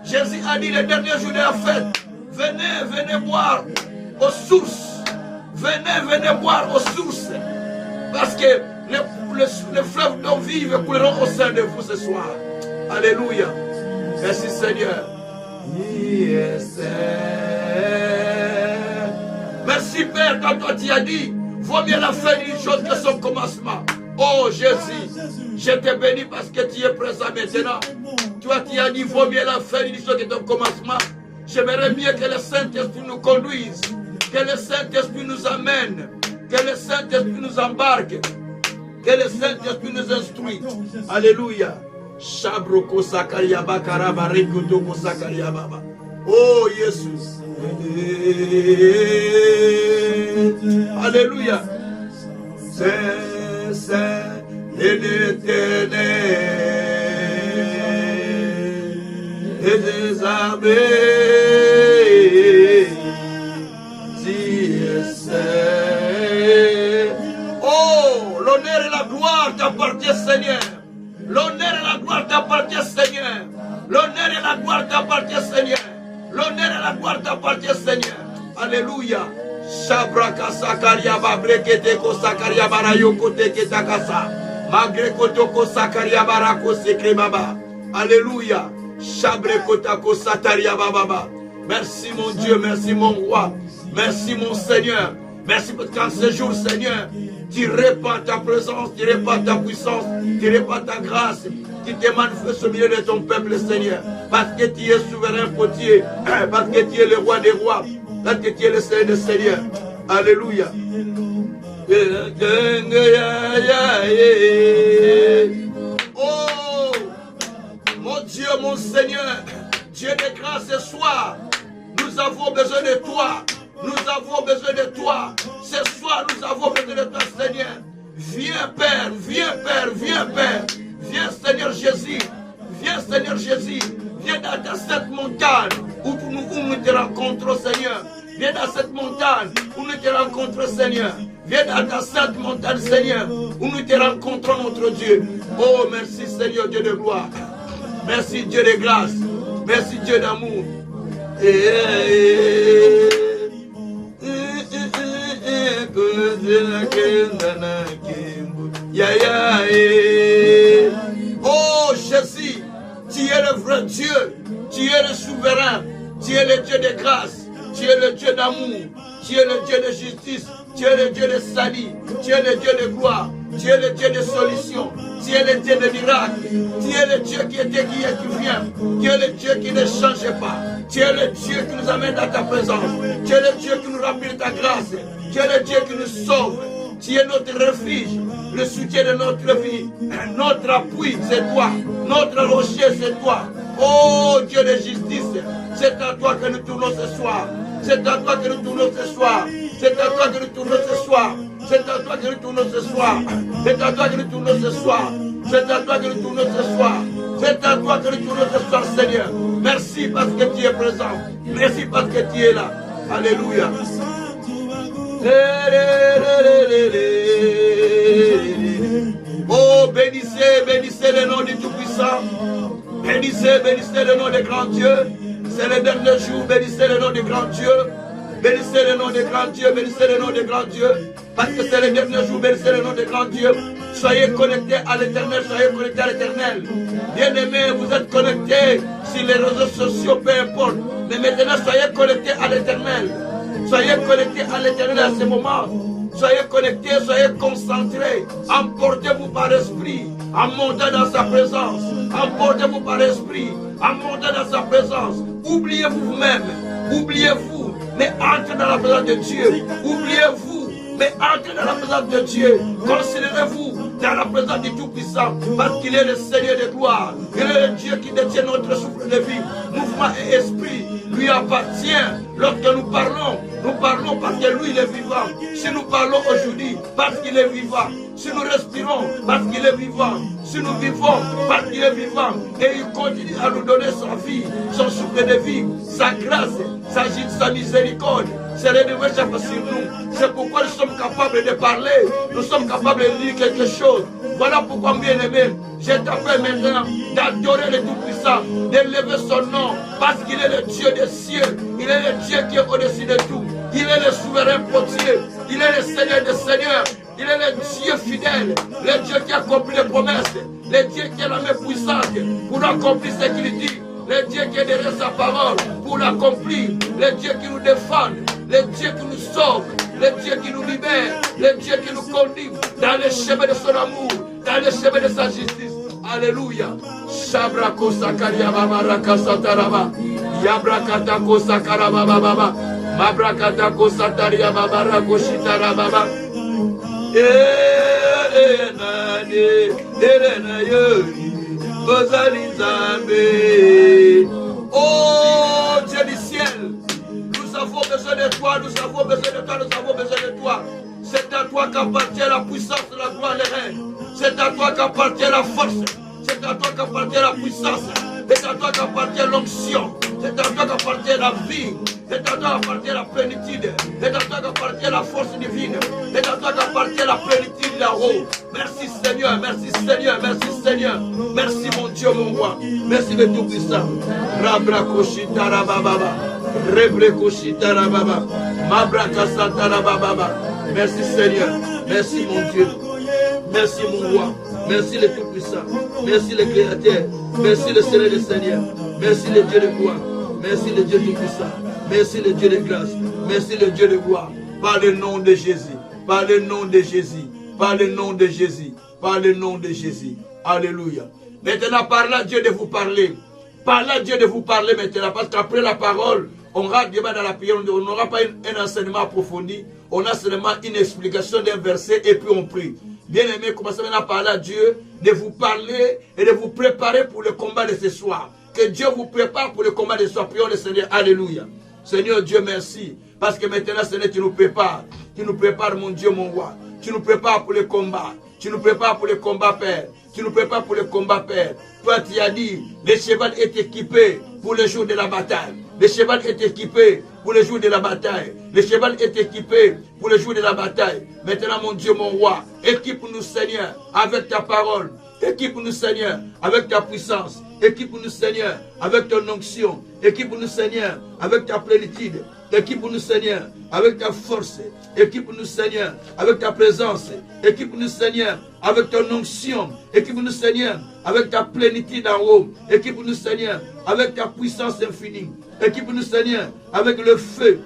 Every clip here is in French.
Jésus a dit le dernier jour de la fête, venez, venez boire aux sources. Venez, venez boire aux sources. Parce que les fleuves d'eau vive couleront au sein de vous ce soir. Alléluia. Merci Seigneur. Yes. Merci Père, quand toi tu as dit, vaut mieux la fin d'une chose que son commencement. Oh Jésus, je te bénis parce que tu es présent maintenant. Toi tu as dit, vaut mieux la fin d'une chose que ton commencement. J'aimerais mieux que le Saint-Esprit nous conduise, que le Saint-Esprit nous amène, que le Saint-Esprit nous embarque, que le Saint-Esprit nous instruit. Alléluia. Shabroko Sakariaba Karaba Rekotoko Sakariaba. Oh Jésus. Alléluia. C'est l'Éternel et des armées. Oh, l'honneur et la gloire t'appartiennent, Seigneur. L'honneur et la gloire t'appartiennent, Seigneur. L'honneur et la gloire t'appartiennent, Seigneur. L'honneur et la gloire t'appartiennent, Seigneur. Alléluia. Shabraka Sakaria Babrekete ko Sakaria Barayoko Teke Takasa. Magrekoto ko Sakaria Barako Sekre Baba. Alléluia. Shabrekota ko Sataria Baba. Merci mon Dieu, merci mon roi. Merci mon Seigneur. Merci parce qu'en ce jour, Seigneur, tu répands ta présence, tu répands ta puissance, tu répands ta grâce, tu te manifestes au milieu de ton peuple, Seigneur. Parce que tu es souverain potier, parce que tu es le roi des rois, parce que tu es le Seigneur des seigneurs. Alléluia. Oh, mon Dieu, mon Seigneur, Dieu de grâce ce soir, nous avons besoin de toi. Nous avons besoin de toi. Ce soir, nous avons besoin de toi, Seigneur. Viens, Père, viens, Père, viens, Père. Viens, Seigneur Jésus. Viens, Seigneur Jésus. Viens dans ta sainte montagne où nous te rencontrons, Seigneur. Viens dans cette montagne où nous te rencontrons, Seigneur. Viens dans ta sainte montagne, Seigneur, où nous te rencontrons, notre Dieu. Oh, merci, Seigneur, Dieu de gloire. Merci, Dieu de grâce. Merci, Dieu d'amour. Oh Jésus, tu es le vrai Dieu, tu es le souverain, tu es le Dieu de grâce, tu es le Dieu d'amour, tu es le Dieu de justice, tu es le Dieu de salut, tu es le Dieu de gloire, tu es le Dieu de solution, tu es le Dieu de miracle, tu es le Dieu qui était, qui est, qui vient, tu es le Dieu qui ne change pas, tu es le Dieu qui nous amène dans ta présence, tu es le Dieu qui nous remplit de ta grâce, tu es le Dieu qui nous sauve, tu es notre refuge, le soutien de notre vie, notre appui, c'est toi, notre rocher, c'est toi. Oh Dieu de justice, c'est à toi que nous tournons ce soir, c'est à toi que nous tournons ce soir, c'est à toi que nous tournons ce soir, c'est à toi que nous tournons ce soir, c'est à toi que nous tournons ce soir, c'est à toi que nous tournons ce soir, c'est à toi que nous tournons ce soir, Seigneur. Merci parce que tu es présent, merci parce que tu es là. Alléluia. Oh, bénissez, bénissez le nom du Tout-Puissant. Bénissez, bénissez le nom des grands dieux. C'est le dernier jour, bénissez le nom des grands dieux. Bénissez le nom des grands dieux, bénissez le nom des grands dieux. Parce que c'est le dernier jour, bénissez le nom des grands dieux. Soyez connectés à l'éternel, soyez connectés à l'éternel. Bien-aimés, vous êtes connectés sur les réseaux sociaux, peu importe. Mais maintenant, soyez connectés à l'éternel. Soyez connectés à l'éternel à ce moment. Soyez connectés, soyez concentrés. Emportez-vous par l'esprit, en montant dans sa présence. Emportez-vous par l'esprit, en montant dans sa présence. Oubliez-vous vous-même, oubliez-vous, mais entrez dans la présence de Dieu. Oubliez-vous, mais entrez dans la présence de Dieu. Considérez-vous dans la présence du Tout-Puissant, parce qu'il est le Seigneur de gloire. Il est le Dieu qui détient notre souffle de vie. Mouvement et esprit lui appartient. Lorsque nous parlons parce que lui il est vivant. Si nous parlons aujourd'hui, parce qu'il est vivant. Si nous respirons, parce qu'il est vivant. Si nous vivons, parce qu'il est vivant. Et il continue à nous donner sa vie, son souffle de vie, sa grâce, sa miséricorde. C'est rénové chaque fois sur nous. C'est pourquoi nous sommes capables de parler. Nous sommes capables de dire quelque chose. Voilà pourquoi, bien aimé, je t'appelle maintenant d'adorer le Tout-Puissant. Tout-Puissant, d'élever son nom, parce qu'il est le Dieu des cieux, il est le Dieu qui est au-dessus de tout, il est le souverain potier, il est le Seigneur des seigneurs, il est le Dieu fidèle, le Dieu qui accomplit les promesses, le Dieu qui est la main puissante pour accomplir ce qu'il dit, le Dieu qui est derrière sa parole pour l'accomplir, le Dieu qui nous défend, le Dieu qui nous sauve, le Dieu qui nous libère, le Dieu qui nous conduit dans les chemins de son amour, dans les chemins de sa justice. Alléluia. Shabrako sakaria baba rakasataraba. Yabrakatako sakaraba baba. Mabrakatako sataria baba rakoshitara baba. Oh Dieu du ciel, nous avons besoin de toi, nous avons besoin de toi, nous avons besoin de toi. C'est à toi qu'appartient la puissance, la gloire, les règnes. C'est à toi qu'appartient la force. C'est à toi qu'appartient la puissance. C'est à toi qu'appartient l'onction. C'est à toi qu'appartient la vie. C'est à toi qu'appartient la plénitude. C'est à toi qu'appartient la force divine. C'est à toi qu'appartient la plénitude là-haut. Merci Seigneur, merci Seigneur, merci Seigneur. Merci mon Dieu, mon roi. Merci le Tout-Puissant. Rabrakoshita rabababa. Rebrekoshita rababa. Mabrakasata rabababa. Merci Seigneur. Merci mon Dieu. Merci mon roi. Merci le Tout-Puissant. Merci le Créateur. Merci le Seigneur des Seigneurs. Merci le Dieu de gloire. Merci le Dieu Tout-Puissant. Merci le Dieu de grâce. Merci le Dieu de gloire. Par le nom de Jésus. Par le nom de Jésus. Par le nom de Jésus. Par le nom de Jésus. Alléluia. Maintenant, par là, Dieu de vous parler. Par là, Dieu de vous parler maintenant. Parce qu'après la parole, on aura débat dans la prière. On n'aura pas un enseignement approfondi. On a seulement une explication d'un verset et puis on prie. Bien-aimés, commencez maintenant à parler à Dieu, de vous parler et de vous préparer pour le combat de ce soir. Que Dieu vous prépare pour le combat de ce soir. Prions le Seigneur. Alléluia. Seigneur Dieu, merci. Parce que maintenant, Seigneur, tu nous prépares. Tu nous prépares, mon Dieu, mon roi. Tu nous prépares pour le combat. Tu nous prépares pour le combat, Père. Tu nous prépares pour le combat, Père. Toi, tu as dit, le cheval est équipé pour le jour de la bataille. Le cheval est équipé pour le jour de la bataille. Le cheval est équipé pour le jour de la bataille. Maintenant, mon Dieu, mon roi, équipe-nous, Seigneur, avec ta parole. Équipe-nous, Seigneur, avec ta puissance. Équipe-nous, Seigneur, avec ton onction. Équipe-nous, Seigneur, avec ta plénitude. Équipe-nous, Seigneur, avec ta force. Équipe-nous, Seigneur, avec ta présence. Équipe-nous, Seigneur, avec ton onction. Équipe-nous, Seigneur, avec ta plénitude en haut. Équipe-nous, Seigneur, avec ta puissance infinie. Équipe-nous, Seigneur, avec le feu.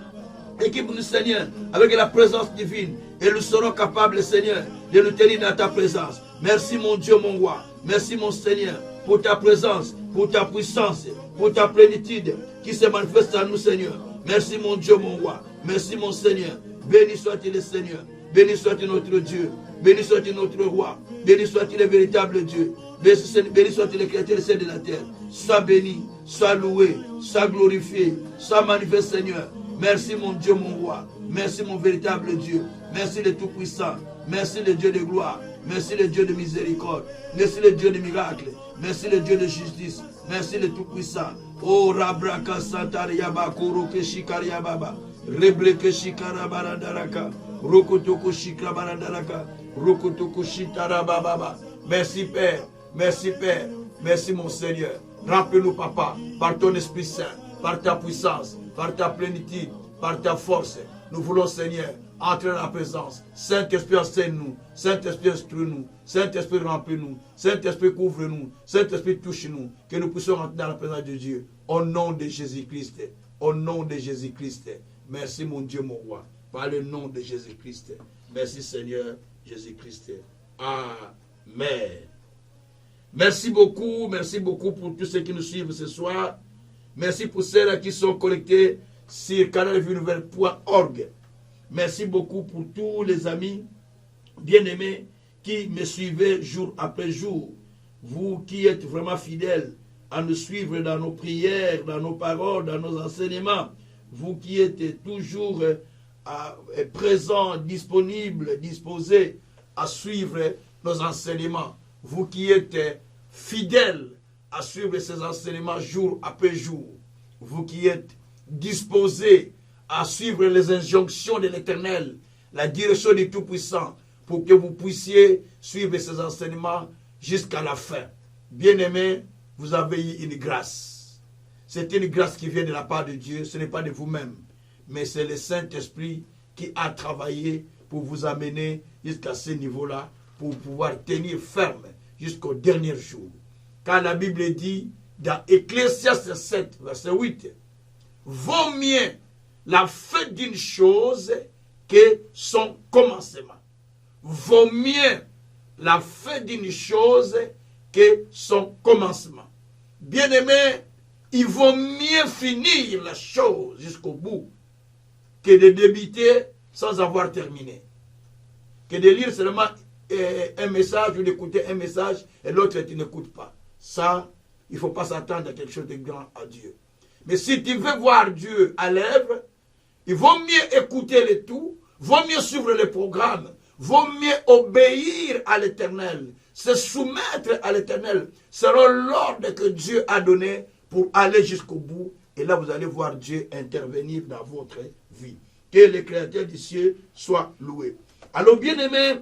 Équipe-nous, Seigneur, avec la présence divine. Et nous serons capables, Seigneur, de nous tenir dans ta présence. Merci, mon Dieu, mon roi. Merci, mon Seigneur, pour ta présence, pour ta puissance, pour ta plénitude qui se manifeste en nous, Seigneur. Merci, mon Dieu, mon roi. Merci, mon Seigneur. Béni soit-il le Seigneur. Béni soit-il notre Dieu. Béni soit-il notre roi. Béni soit-il le véritable Dieu. Béni soit-il le Créateur du ciel et de la terre. Sois béni, sois loué, sois glorifié, sois manifesté, Seigneur. Merci, mon Dieu, mon roi. Merci, mon véritable Dieu. Merci, le Tout-Puissant. Merci, le Dieu de gloire. Merci, le Dieu de miséricorde. Merci, le Dieu de miracle. Merci, le Dieu de justice. Merci, le Tout-Puissant. Oh, Rabraka Santariaba, Kuruke Shikariababa. Rebreke Shikarabarandaraka. Rokotoko Shikarabarandaraka. Rokotoko Shitarababa. Merci, Père. Merci, Père. Merci, mon Seigneur. Remplis-nous, Papa, par ton Esprit Saint, par ta puissance, par ta plénitude, par ta force. Nous voulons, Seigneur, entrer dans la présence. Saint-Esprit, enseigne-nous. Saint-Esprit, instruis-nous. Saint-Esprit, remplis-nous. Saint-Esprit, couvre-nous. Saint-Esprit, touche-nous. Que nous puissions rentrer dans la présence de Dieu. Au nom de Jésus-Christ. Au nom de Jésus-Christ. Merci, mon Dieu, mon roi. Par le nom de Jésus-Christ. Merci, Seigneur Jésus-Christ. Amen. Merci beaucoup pour tous ceux qui nous suivent ce soir. Merci pour ceux qui sont connectés sur canalvienouvelle.org. Merci beaucoup pour tous les amis bien-aimés qui me suivez jour après jour. Vous qui êtes vraiment fidèles à nous suivre dans nos prières, dans nos paroles, dans nos enseignements. Vous qui êtes toujours présents, disponibles, disposés à suivre nos enseignements. Vous qui êtes fidèles à suivre ces enseignements jour après jour. Vous qui êtes disposés à suivre les injonctions de l'Éternel, la direction du Tout-Puissant, pour que vous puissiez suivre ces enseignements jusqu'à la fin. Bien-aimés, vous avez eu une grâce. C'est une grâce qui vient de la part de Dieu, ce n'est pas de vous-même, mais c'est le Saint-Esprit qui a travaillé pour vous amener jusqu'à ce niveau-là, pour pouvoir tenir ferme jusqu'au dernier jour. Car la Bible dit, dans Ecclésiaste 7, verset 8, vaut mieux la fin d'une chose que son commencement. Vaut mieux la fin d'une chose que son commencement. Bien-aimé, il vaut mieux finir la chose jusqu'au bout que de débuter sans avoir terminé. Que de lire seulement un message ou d'écouter un message et l'autre tu n'écoutes pas. Ça, il ne faut pas s'attendre à quelque chose de grand à Dieu. Mais si tu veux voir Dieu à l'œuvre, il vaut mieux écouter le tout, vaut mieux suivre le programme, vaut mieux obéir à l'Éternel, se soumettre à l'Éternel, selon l'ordre que Dieu a donné pour aller jusqu'au bout. Et là, vous allez voir Dieu intervenir dans votre vie. Que le Créateur du ciel soit loué. Alors, bien-aimés,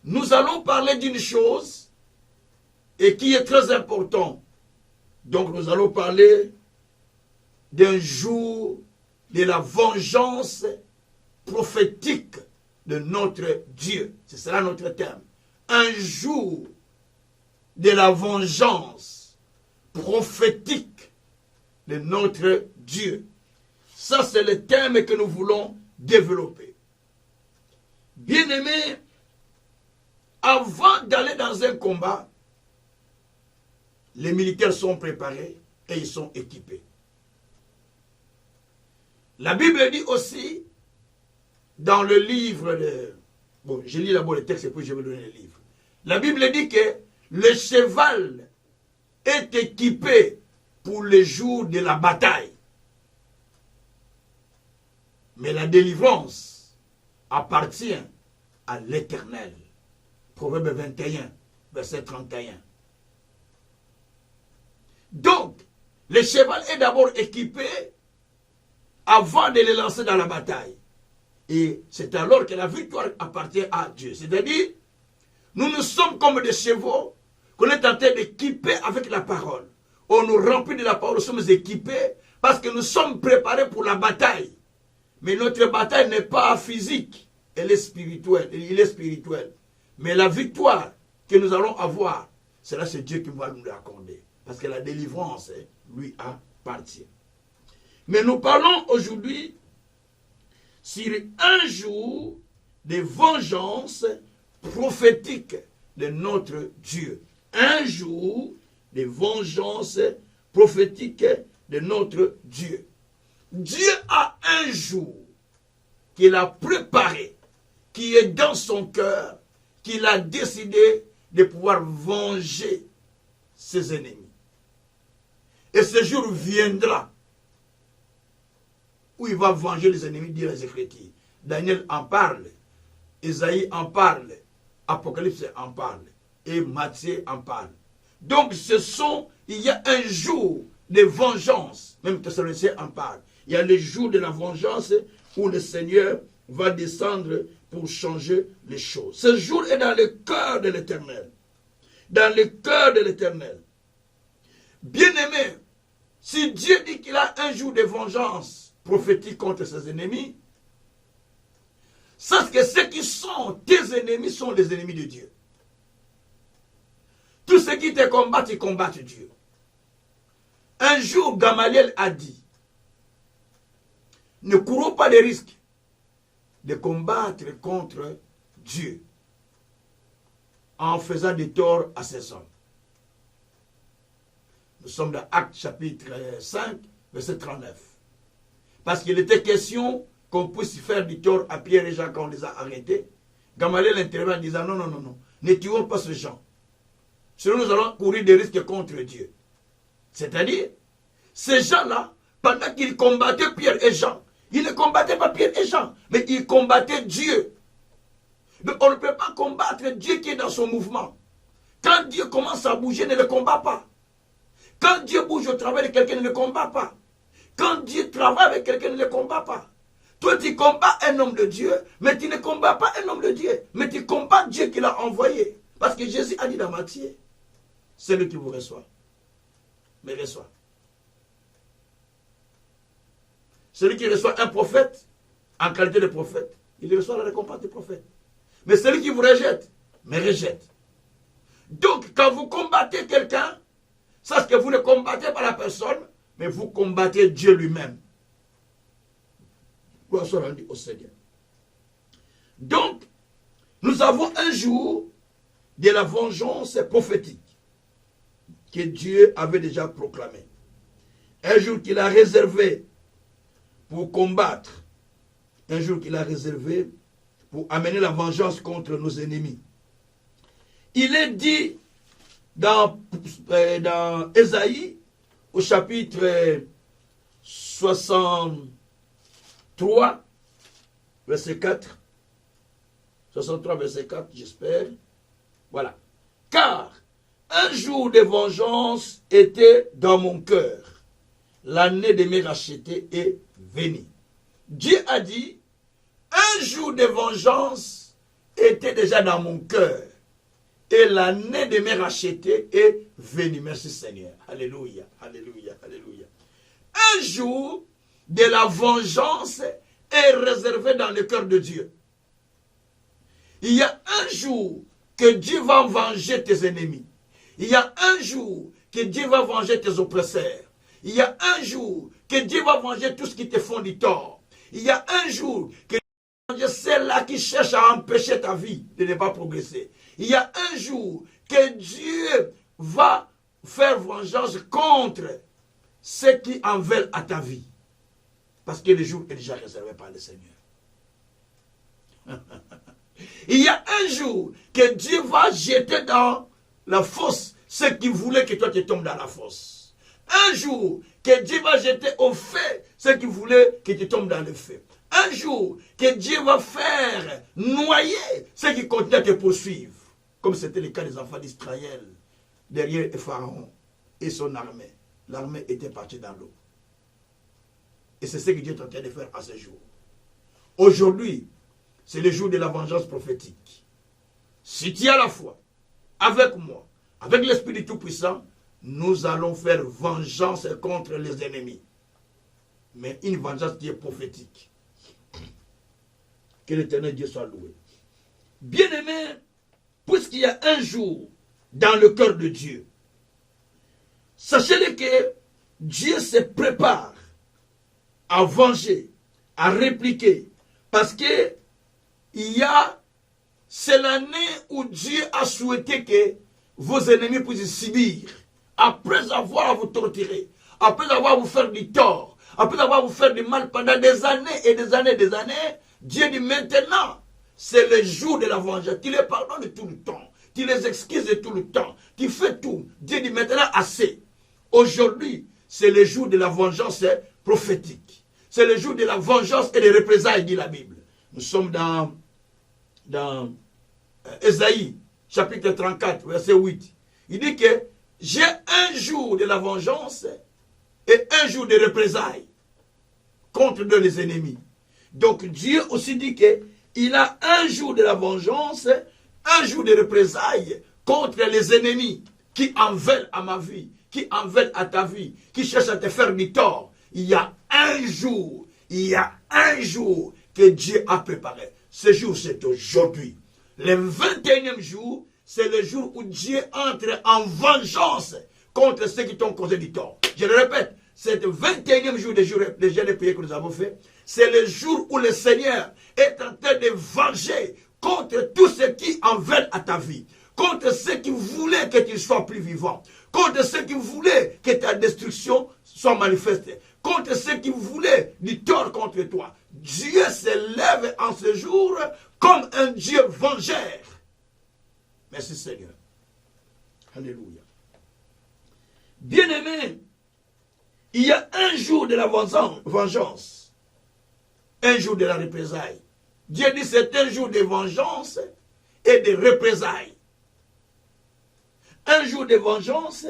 nous allons parler d'une chose et qui est très important. Donc, nous allons parler d'un jour de la vengeance prophétique de notre Dieu. Ce sera notre thème. Un jour de la vengeance prophétique de notre Dieu. Ça, c'est le thème que nous voulons développer. Bien-aimés, avant d'aller dans un combat, les militaires sont préparés et ils sont équipés. La Bible dit aussi, dans le livre de... Bon, je lis d'abord le texte et puis je vais donner le livre. La Bible dit que le cheval est équipé pour le jour de la bataille. Mais la délivrance appartient à l'Éternel. Proverbe 21, verset 31. Donc, le cheval est d'abord équipé avant de le lancer dans la bataille. Et c'est alors que la victoire appartient à Dieu. C'est-à-dire, nous sommes comme des chevaux qu'on est en train d'équiper avec la parole. On nous remplit de la parole, nous sommes équipés parce que nous sommes préparés pour la bataille. Mais notre bataille n'est pas physique, elle est spirituelle, il est spirituel. Mais la victoire que nous allons avoir, c'est Dieu qui va nous l'accorder. Parce que la délivrance lui appartient. Mais nous parlons aujourd'hui sur un jour de vengeance prophétique de notre Dieu. Un jour de vengeance prophétique de notre Dieu. Dieu a un jour qu'il a préparé, qui est dans son cœur, qu'il a décidé de pouvoir venger ses ennemis. Et ce jour viendra où il va venger les ennemis, dit les Écritures. Daniel en parle, Isaïe en parle, Apocalypse en parle, et Matthieu en parle. Donc il y a un jour de vengeance, même Thessaloniciens en parle. Il y a le jour de la vengeance où le Seigneur va descendre pour changer les choses. Ce jour est dans le cœur de l'Éternel. Dans le cœur de l'Éternel. Bien-aimé, si Dieu dit qu'il a un jour de vengeance prophétique contre ses ennemis, sache que ceux qui sont tes ennemis sont les ennemis de Dieu. Tous ceux qui te combattent, ils combattent Dieu. Un jour, Gamaliel a dit, ne courons pas de risque de combattre contre Dieu en faisant des torts à ses hommes. Nous sommes dans Actes chapitre 5, verset 39. Parce qu'il était question qu'on puisse faire du tort à Pierre et Jean quand on les a arrêtés. Gamaliel intervient en disant, non, ne tuons pas ces gens. Sinon nous allons courir des risques contre Dieu. C'est-à-dire, ces gens-là, pendant qu'ils combattaient Pierre et Jean, ils ne combattaient pas Pierre et Jean, mais ils combattaient Dieu. Donc on ne peut pas combattre Dieu qui est dans son mouvement. Quand Dieu commence à bouger, ne le combat pas. Quand Dieu bouge au travers de quelqu'un, ne le combat pas. Quand Dieu travaille avec quelqu'un, ne le combat pas. Toi, tu combats un homme de Dieu, mais tu ne combats pas un homme de Dieu, mais tu combats Dieu qui l'a envoyé. Parce que Jésus a dit dans Matthieu, celui qui vous reçoit. Me reçoit. Celui qui reçoit un prophète, en qualité de prophète, il reçoit la récompense du prophète. Mais celui qui vous rejette, me rejette. Donc, quand vous combattez quelqu'un, sachez que vous ne combattez pas la personne, mais vous combattez Dieu lui-même. Gloire soit rendue au Seigneur. Donc, nous avons un jour de la vengeance prophétique que Dieu avait déjà proclamé. Un jour qu'il a réservé pour combattre. Un jour qu'il a réservé pour amener la vengeance contre nos ennemis. Il est dit dans Ésaïe, au chapitre 63, verset 4. 63, verset 4, j'espère. Voilà. Car un jour de vengeance était dans mon cœur. L'année de mes rachetés est venue. Dieu a dit, un jour de vengeance était déjà dans mon cœur. Et l'année de mes rachetés est venue. Merci Seigneur. Alléluia, alléluia, alléluia. Un jour de la vengeance est réservé dans le cœur de Dieu. Il y a un jour que Dieu va venger tes ennemis. Il y a un jour que Dieu va venger tes oppresseurs. Il y a un jour que Dieu va venger tout ce qui te font du tort. Il y a un jour que Dieu va venger ceux-là qui cherchent à empêcher ta vie de ne pas progresser. Il y a un jour que Dieu va faire vengeance contre ceux qui en veulent à ta vie. Parce que le jour est déjà réservé par le Seigneur. Il y a un jour que Dieu va jeter dans la fosse ceux qui voulaient que toi tu tombes dans la fosse. Un jour que Dieu va jeter au feu ceux qui voulaient que tu tombes dans le feu. Un jour que Dieu va faire noyer ceux qui continuent à te poursuivre. Comme c'était le cas des enfants d'Israël derrière Pharaon et son armée. L'armée était partie dans l'eau. Et c'est ce que Dieu est en train de faire à ce jour. Aujourd'hui, c'est le jour de la vengeance prophétique. Si tu as la foi, avec moi, avec l'Esprit du Tout-Puissant, nous allons faire vengeance contre les ennemis. Mais une vengeance qui est prophétique. Que l'Éternel Dieu soit loué. Bien-aimés, puisqu'il y a un jour dans le cœur de Dieu, sachez-le que Dieu se prépare à venger, à répliquer, parce que c'est l'année où Dieu a souhaité que vos ennemis puissent subir, après avoir vous torturé, après avoir vous faire du tort, après avoir vous faire du mal pendant des années et des années et des années. Dieu dit maintenant, c'est le jour de la vengeance. Tu les pardonnes tout le temps, tu les excuses tout le temps, tu fais tout. Dieu dit maintenant assez. Aujourd'hui, c'est le jour de la vengeance prophétique. C'est le jour de la vengeance et des représailles, dit la Bible. Nous sommes dans Ésaïe, chapitre 34, verset 8. Il dit que j'ai un jour de la vengeance et un jour de représailles contre les ennemis. Donc Dieu aussi dit qu'il a un jour de la vengeance, un jour de représailles contre les ennemis qui en veulent à ma vie, qui en veulent à ta vie, qui cherchent à te faire du tort. Il y a un jour que Dieu a préparé. Ce jour, c'est aujourd'hui. Le 21e jour, c'est le jour où Dieu entre en vengeance contre ceux qui t'ont causé du tort. Je le répète, c'est le 21e jour des jeûnes et prières que nous avons fait. C'est le jour où le Seigneur est en train de venger contre tous ceux qui en veulent à ta vie. Contre ceux qui voulaient que tu sois plus vivant. Contre ceux qui voulaient que ta destruction soit manifestée. Contre ceux qui voulaient du tort contre toi. Dieu se lève en ce jour comme un Dieu vengeur. Merci Seigneur. Alléluia. Bien-aimés, il y a un jour de la vengeance. Un jour de la représailles. Dieu dit c'est un jour de vengeance et de représailles. Un jour de vengeance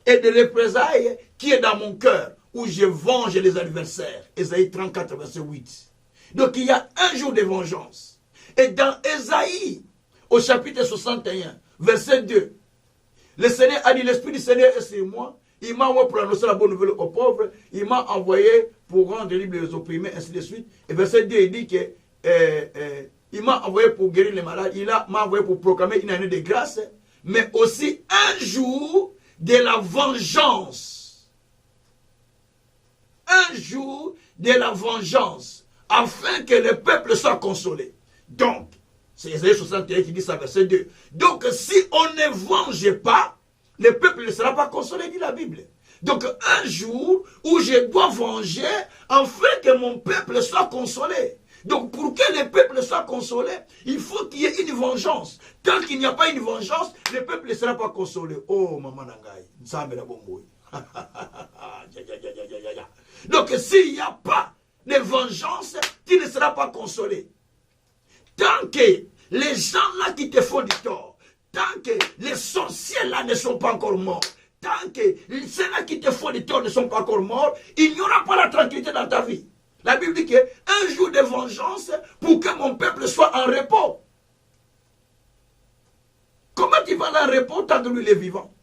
et de représailles qui est dans mon cœur, où je venge les adversaires. Ésaïe 34, verset 8. Donc il y a un jour de vengeance. Et dans Ésaïe, au chapitre 61, verset 2, Le Seigneur a dit, l'Esprit du Seigneur est sur moi. Il m'a envoyé pour annoncer la bonne nouvelle aux pauvres. Il m'a envoyé pour rendre libre les opprimés, ainsi de suite. Et verset 2, il dit que il m'a envoyé pour guérir les malades. Il m'a envoyé pour proclamer une année de grâce. Mais aussi un jour de la vengeance. Un jour de la vengeance. Afin que le peuple soit consolé. Donc, c'est Isaïe 61 qui dit ça, verset 2. Donc, si on ne venge pas, le peuple ne sera pas consolé, dit la Bible. Donc, un jour où je dois venger, afin que mon peuple soit consolé. Donc, pour que le peuple soit consolé, il faut qu'il y ait une vengeance. Tant qu'il n'y a pas une vengeance, le peuple ne sera pas consolé. Oh, maman Nangaï, Nzambe la bomboy. Donc, s'il n'y a pas de vengeance, tu ne seras pas consolé. Tant que les gens-là qui te font du tort, tant que les sorciers-là ne sont pas encore morts, tant que ceux-là qui te font du tort ne sont pas encore morts, il n'y aura pas la tranquillité dans ta vie. La Bible dit qu'un jour de vengeance pour que mon peuple soit en repos. Comment tu vas en repos tant que lui il est vivant?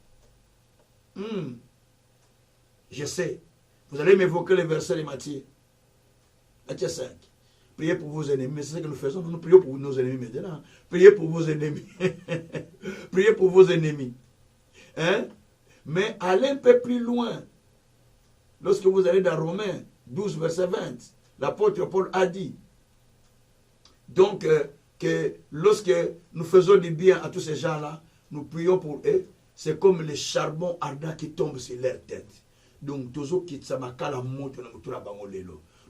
Je sais. Vous allez m'évoquer le verset de Matthieu. Matthieu 5. Priez pour vos ennemis. Mais c'est ce que nous faisons. Nous prions pour nos ennemis maintenant. Priez pour vos ennemis. Priez pour vos ennemis. Hein? Mais allez un peu plus loin. Lorsque vous allez dans Romains 12, verset 20, l'apôtre Paul a dit, donc, que lorsque nous faisons du bien à tous ces gens-là, nous prions pour eux, c'est comme le charbon ardent qui tombe sur leur tête. Donc,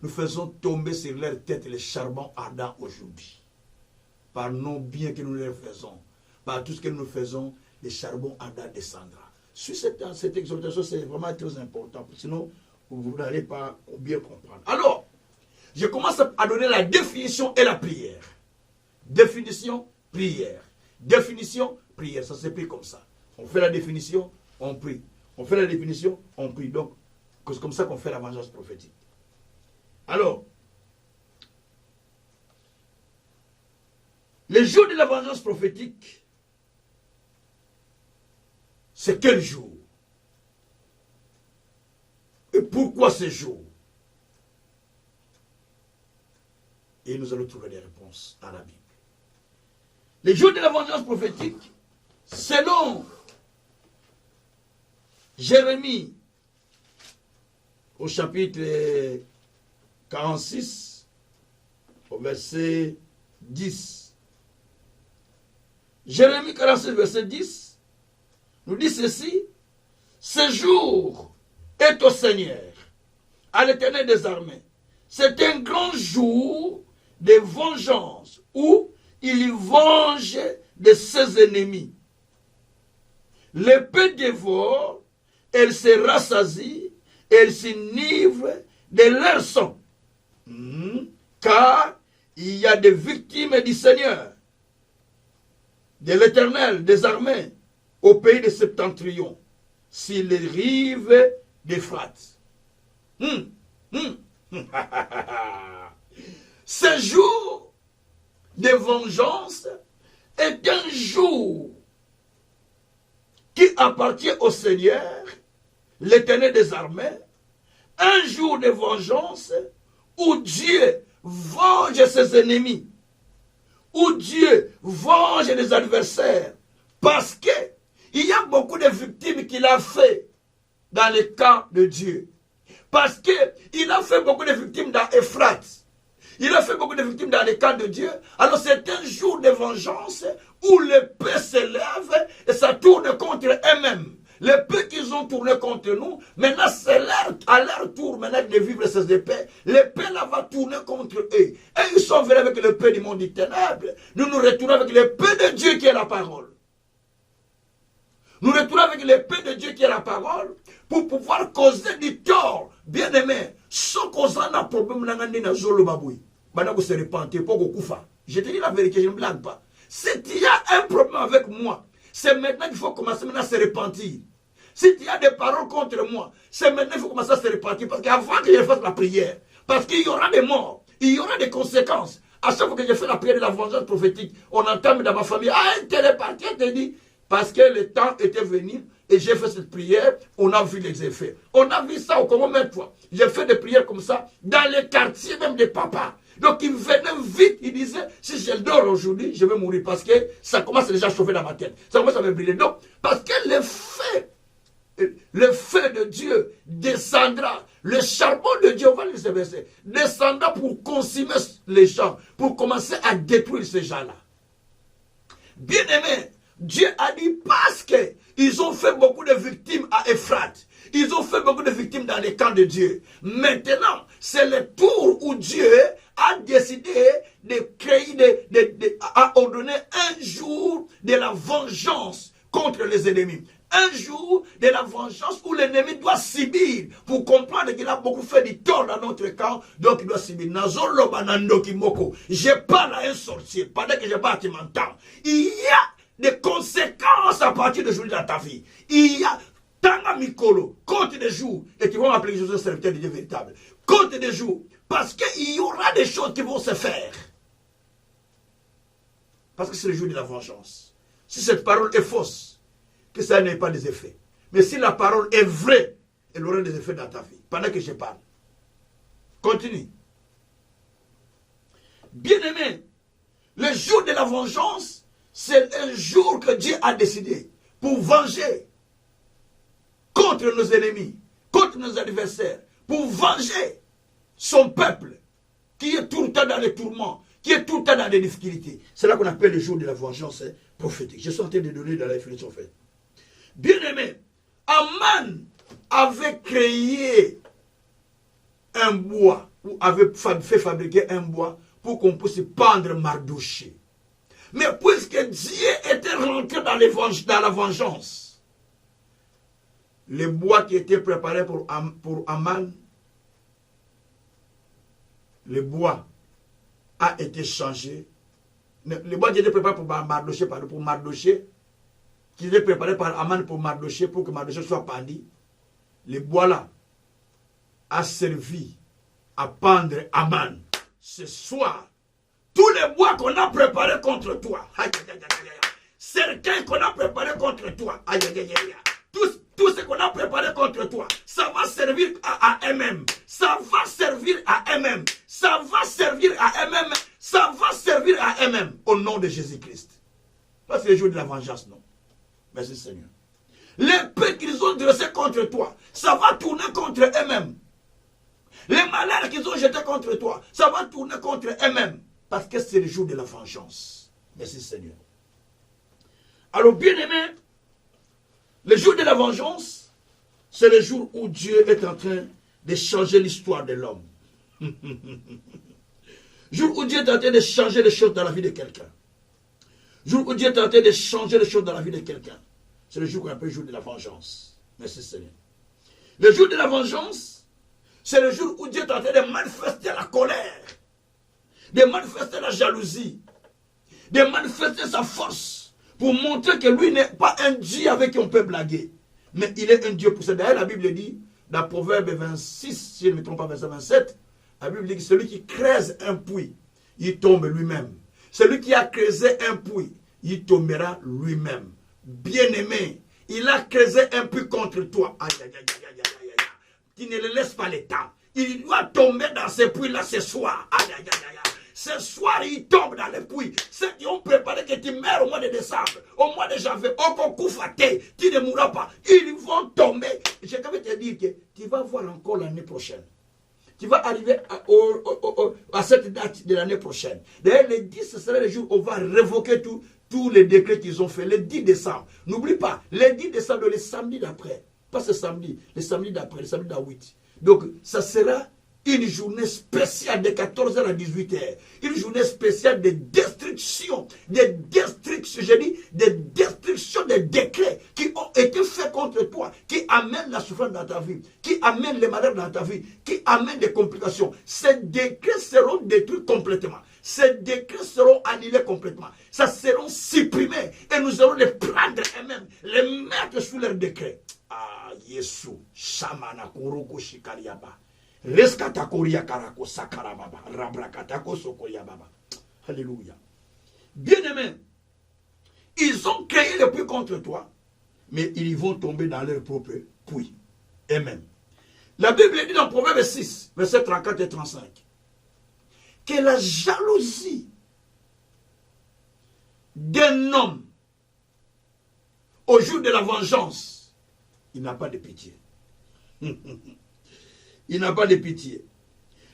nous faisons tomber sur leur tête le charbon ardent aujourd'hui. Par nos biens que nous leur faisons, par tout ce que nous faisons, le charbon ardent descendra. Sur cette exhortation, c'est vraiment très important. Sinon, vous n'allez pas bien comprendre. Alors, je commence à donner la définition et la prière. Définition, prière. Définition, prière. Ça s'écrit comme ça. On fait la définition, on prie. On fait la définition, on prie. Donc, c'est comme ça qu'on fait la vengeance prophétique. Alors, le jour de la vengeance prophétique, c'est quel jour? Et pourquoi ce jour? Et nous allons trouver des réponses à la Bible. Les jours de la vengeance prophétique, selon Jérémie, au chapitre 46, au verset 10. Jérémie 46, verset 10, nous dit ceci: ce jour est au Seigneur, à l'Éternel des armées. C'est un grand jour de vengeance où il venge de ses ennemis. L'épée dévore, elle se rassasie, elle s'enivre de leur sang. Car il y a des victimes du Seigneur, de l'Éternel des armées, au pays de Septentrion, sur les rives d'Euphrate. Ce jour de vengeance est un jour qui appartient au Seigneur, l'Éternel des armées, un jour de vengeance où Dieu venge ses ennemis, où Dieu venge les adversaires, parce que il y a beaucoup de victimes qu'il a fait dans le camp de Dieu. Parce qu'il a fait beaucoup de victimes dans Euphrate. Il a fait beaucoup de victimes dans le camp de Dieu. Alors c'est un jour de vengeance où l'épée s'élève et ça tourne contre eux-mêmes. L'épée qu'ils ont tourné contre nous, maintenant c'est à leur tour maintenant de vivre ces épées. L'épée là va tourner contre eux. Et ils sont venus avec l'épée du monde des ténèbres. Nous nous retournons avec l'épée de Dieu qui est la parole. Nous retournons avec l'épée de Dieu qui est la parole pour pouvoir causer du tort. Bien aimé, sans causer un problème, se repentir pour je te dis la vérité, je ne blague pas. Si tu as un problème avec moi, c'est maintenant qu'il faut commencer maintenant à se repentir. Si tu as des paroles contre moi, c'est maintenant qu'il faut commencer à se repentir. Parce qu'avant que je fasse la prière, parce qu'il y aura des morts, il y aura des conséquences. À chaque fois que je fais la prière de la vengeance prophétique, on entend dans ma famille, ah, un tel est parti, te dit, Parce que le temps était venu et j'ai fait cette prière, on a vu les effets. On a vu ça au Congo même fois. J'ai fait des prières comme ça dans les quartiers même des papas. Donc il venait vite, il disait, si je dors aujourd'hui, je vais mourir parce que ça commence déjà à chauffer dans ma tête. Ça commence à me brûler. Donc, parce que le feu de Dieu descendra, le charbon de Dieu, on va les verser, descendra pour consumer les gens, pour commencer à détruire ces gens-là. Bien aimé, Dieu a dit parce qu'ils ont fait beaucoup de victimes à Euphrate. Ils ont fait beaucoup de victimes dans les camps de Dieu. Maintenant, c'est le tour où Dieu a décidé de créer, a ordonné un jour de la vengeance contre les ennemis. Un jour de la vengeance où l'ennemi doit subir pour comprendre qu'il a beaucoup fait du tort dans notre camp, donc il doit subir. Je parle à un sorcier pendant que je parle, tu m'entends. Il y a des conséquences à partir de aujourd'hui dans ta vie. Il y a Tanga Mikolo, compte des jours, et tu vas m'appeler Jésus serviteur de Dieu véritable. Compte des jours, parce qu'il y aura des choses qui vont se faire. Parce que c'est le jour de la vengeance. Si cette parole est fausse, que ça n'ait pas des effets. Mais si la parole est vraie, elle aura des effets dans ta vie, pendant que je parle. Continue. Bien-aimé, le jour de la vengeance, c'est un jour que Dieu a décidé pour venger contre nos ennemis, contre nos adversaires, pour venger son peuple qui est tout le temps dans les tourments, qui est tout le temps dans les difficultés. C'est là qu'on appelle le jour de la vengeance prophétique. Je suis en train de donner dans la définition faite. Bien-aimé, Aman avait créé un bois, ou avait fait fabriquer un bois pour qu'on puisse pendre Mardochée. Mais puisque Dieu était rentré dans la vengeance, le bois qui était préparé pour Aman, le bois a été changé. Le bois qui était préparé pour Mardochée, qui était préparé par Aman pour Mardochée, pour que Mardochée soit pendu, le bois là a servi à pendre Aman. Ce soir, tous les bois qu'on a préparés contre toi, certains qu'on a préparés contre toi, tout ce qu'on a préparé contre toi, ça va servir à eux-mêmes. Ça va servir à eux-mêmes. Ça va servir à eux-mêmes. Ça va servir à eux-mêmes. Au nom de Jésus-Christ. Pas c'est le jour de la vengeance, non. Merci Seigneur. L'épée qu'ils ont dressée contre toi, ça va tourner contre eux-mêmes. Les malheurs qu'ils ont jetés contre toi, ça va tourner contre eux-mêmes. Parce que c'est le jour de la vengeance. Merci Seigneur. Alors bien aimé, le jour de la vengeance, c'est le jour où Dieu est en train de changer l'histoire de l'homme. Le jour où Dieu est en train de changer les choses dans la vie de quelqu'un. Le jour où Dieu est en train de changer les choses dans la vie de quelqu'un. C'est le jour qu'on appelle le jour de la vengeance. Merci Seigneur. Le jour de la vengeance, c'est le jour où Dieu est en train de manifester la colère, de manifester la jalousie, de manifester sa force, pour montrer que lui n'est pas un Dieu avec qui on peut blaguer. Mais il est un Dieu pour ça. D'ailleurs, la Bible dit, dans Proverbe 26, si je ne me trompe pas, verset 27, la Bible dit que celui qui creuse un puits, il tombe lui-même. Celui qui a creusé un puits, il tombera lui-même. Bien-aimé, il a creusé un puits contre toi. Aïe, aïe, aïe, aïe, aïe, aïe, aïe. Tu ne le laisses pas le temps. Il doit tomber dans ce puits-là ce soir. Aïe, aïe, aïe, aïe. Ce soir, il tombe dans le puits. Ceux qui ont préparé que tu meurs au mois de décembre, au mois de janvier, tu ne mourras pas. Ils vont tomber. Je vais te dire que tu vas voir encore l'année prochaine. Tu vas arriver à cette date de l'année prochaine. D'ailleurs, le 10, ce sera le jour où on va révoquer tous les décrets qu'ils ont fait. Le 10 décembre. N'oublie pas, le 10 décembre, le samedi d'après. Pas ce samedi, le samedi d'après, le samedi d'8. Donc, ça sera une journée spéciale de 14h à 18h. Une journée spéciale de destruction. De destruction, je dis, de destruction des décrets qui ont été faits contre toi, qui amènent la souffrance dans ta vie, qui amènent les malheurs dans ta vie, qui amènent des complications. Ces décrets seront détruits complètement. Ces décrets seront annulés complètement. Ça seront supprimés. Et nous allons les prendre eux-mêmes, les mettre sous leurs décrets. Ah, Yesu, Shamana Kuroko Shikariaba. Alléluia. Bien-aimé, Ils ont créé le puits contre toi, mais ils vont tomber dans leur propre puits. Amen. La Bible dit dans Proverbe 6, versets 34 et 35, que la jalousie d'un homme au jour de la vengeance, il n'a pas de pitié. Il n'a pas de pitié.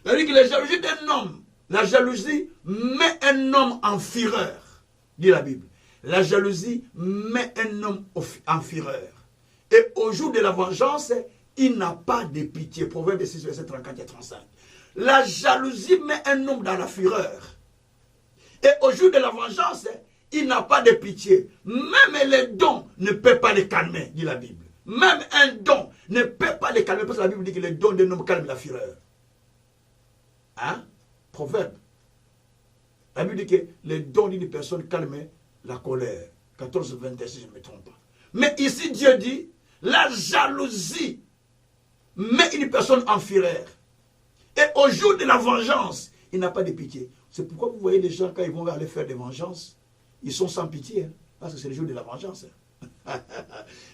C'est-à-dire que la jalousie d'un homme, la jalousie met un homme en fureur, dit la Bible. La jalousie met un homme en fureur. Et au jour de la vengeance, il n'a pas de pitié. Proverbe 6, verset 34 et 35. La jalousie met un homme dans la fureur. Et au jour de la vengeance, il n'a pas de pitié. Même les dons ne peuvent pas les calmer, dit la Bible. Même un don ne peut pas les calmer. Parce que la Bible dit que les dons d'un homme calment la fureur. Hein? Proverbe. La Bible dit que les dons d'une personne calment la colère. 14, 21, si je ne me trompe pas. Mais ici, Dieu dit, la jalousie met une personne en fureur. Et au jour de la vengeance, il n'a pas de pitié. C'est pourquoi vous voyez les gens, quand ils vont aller faire des vengeances, ils sont sans pitié. Hein, parce que c'est le jour de la vengeance. Hein.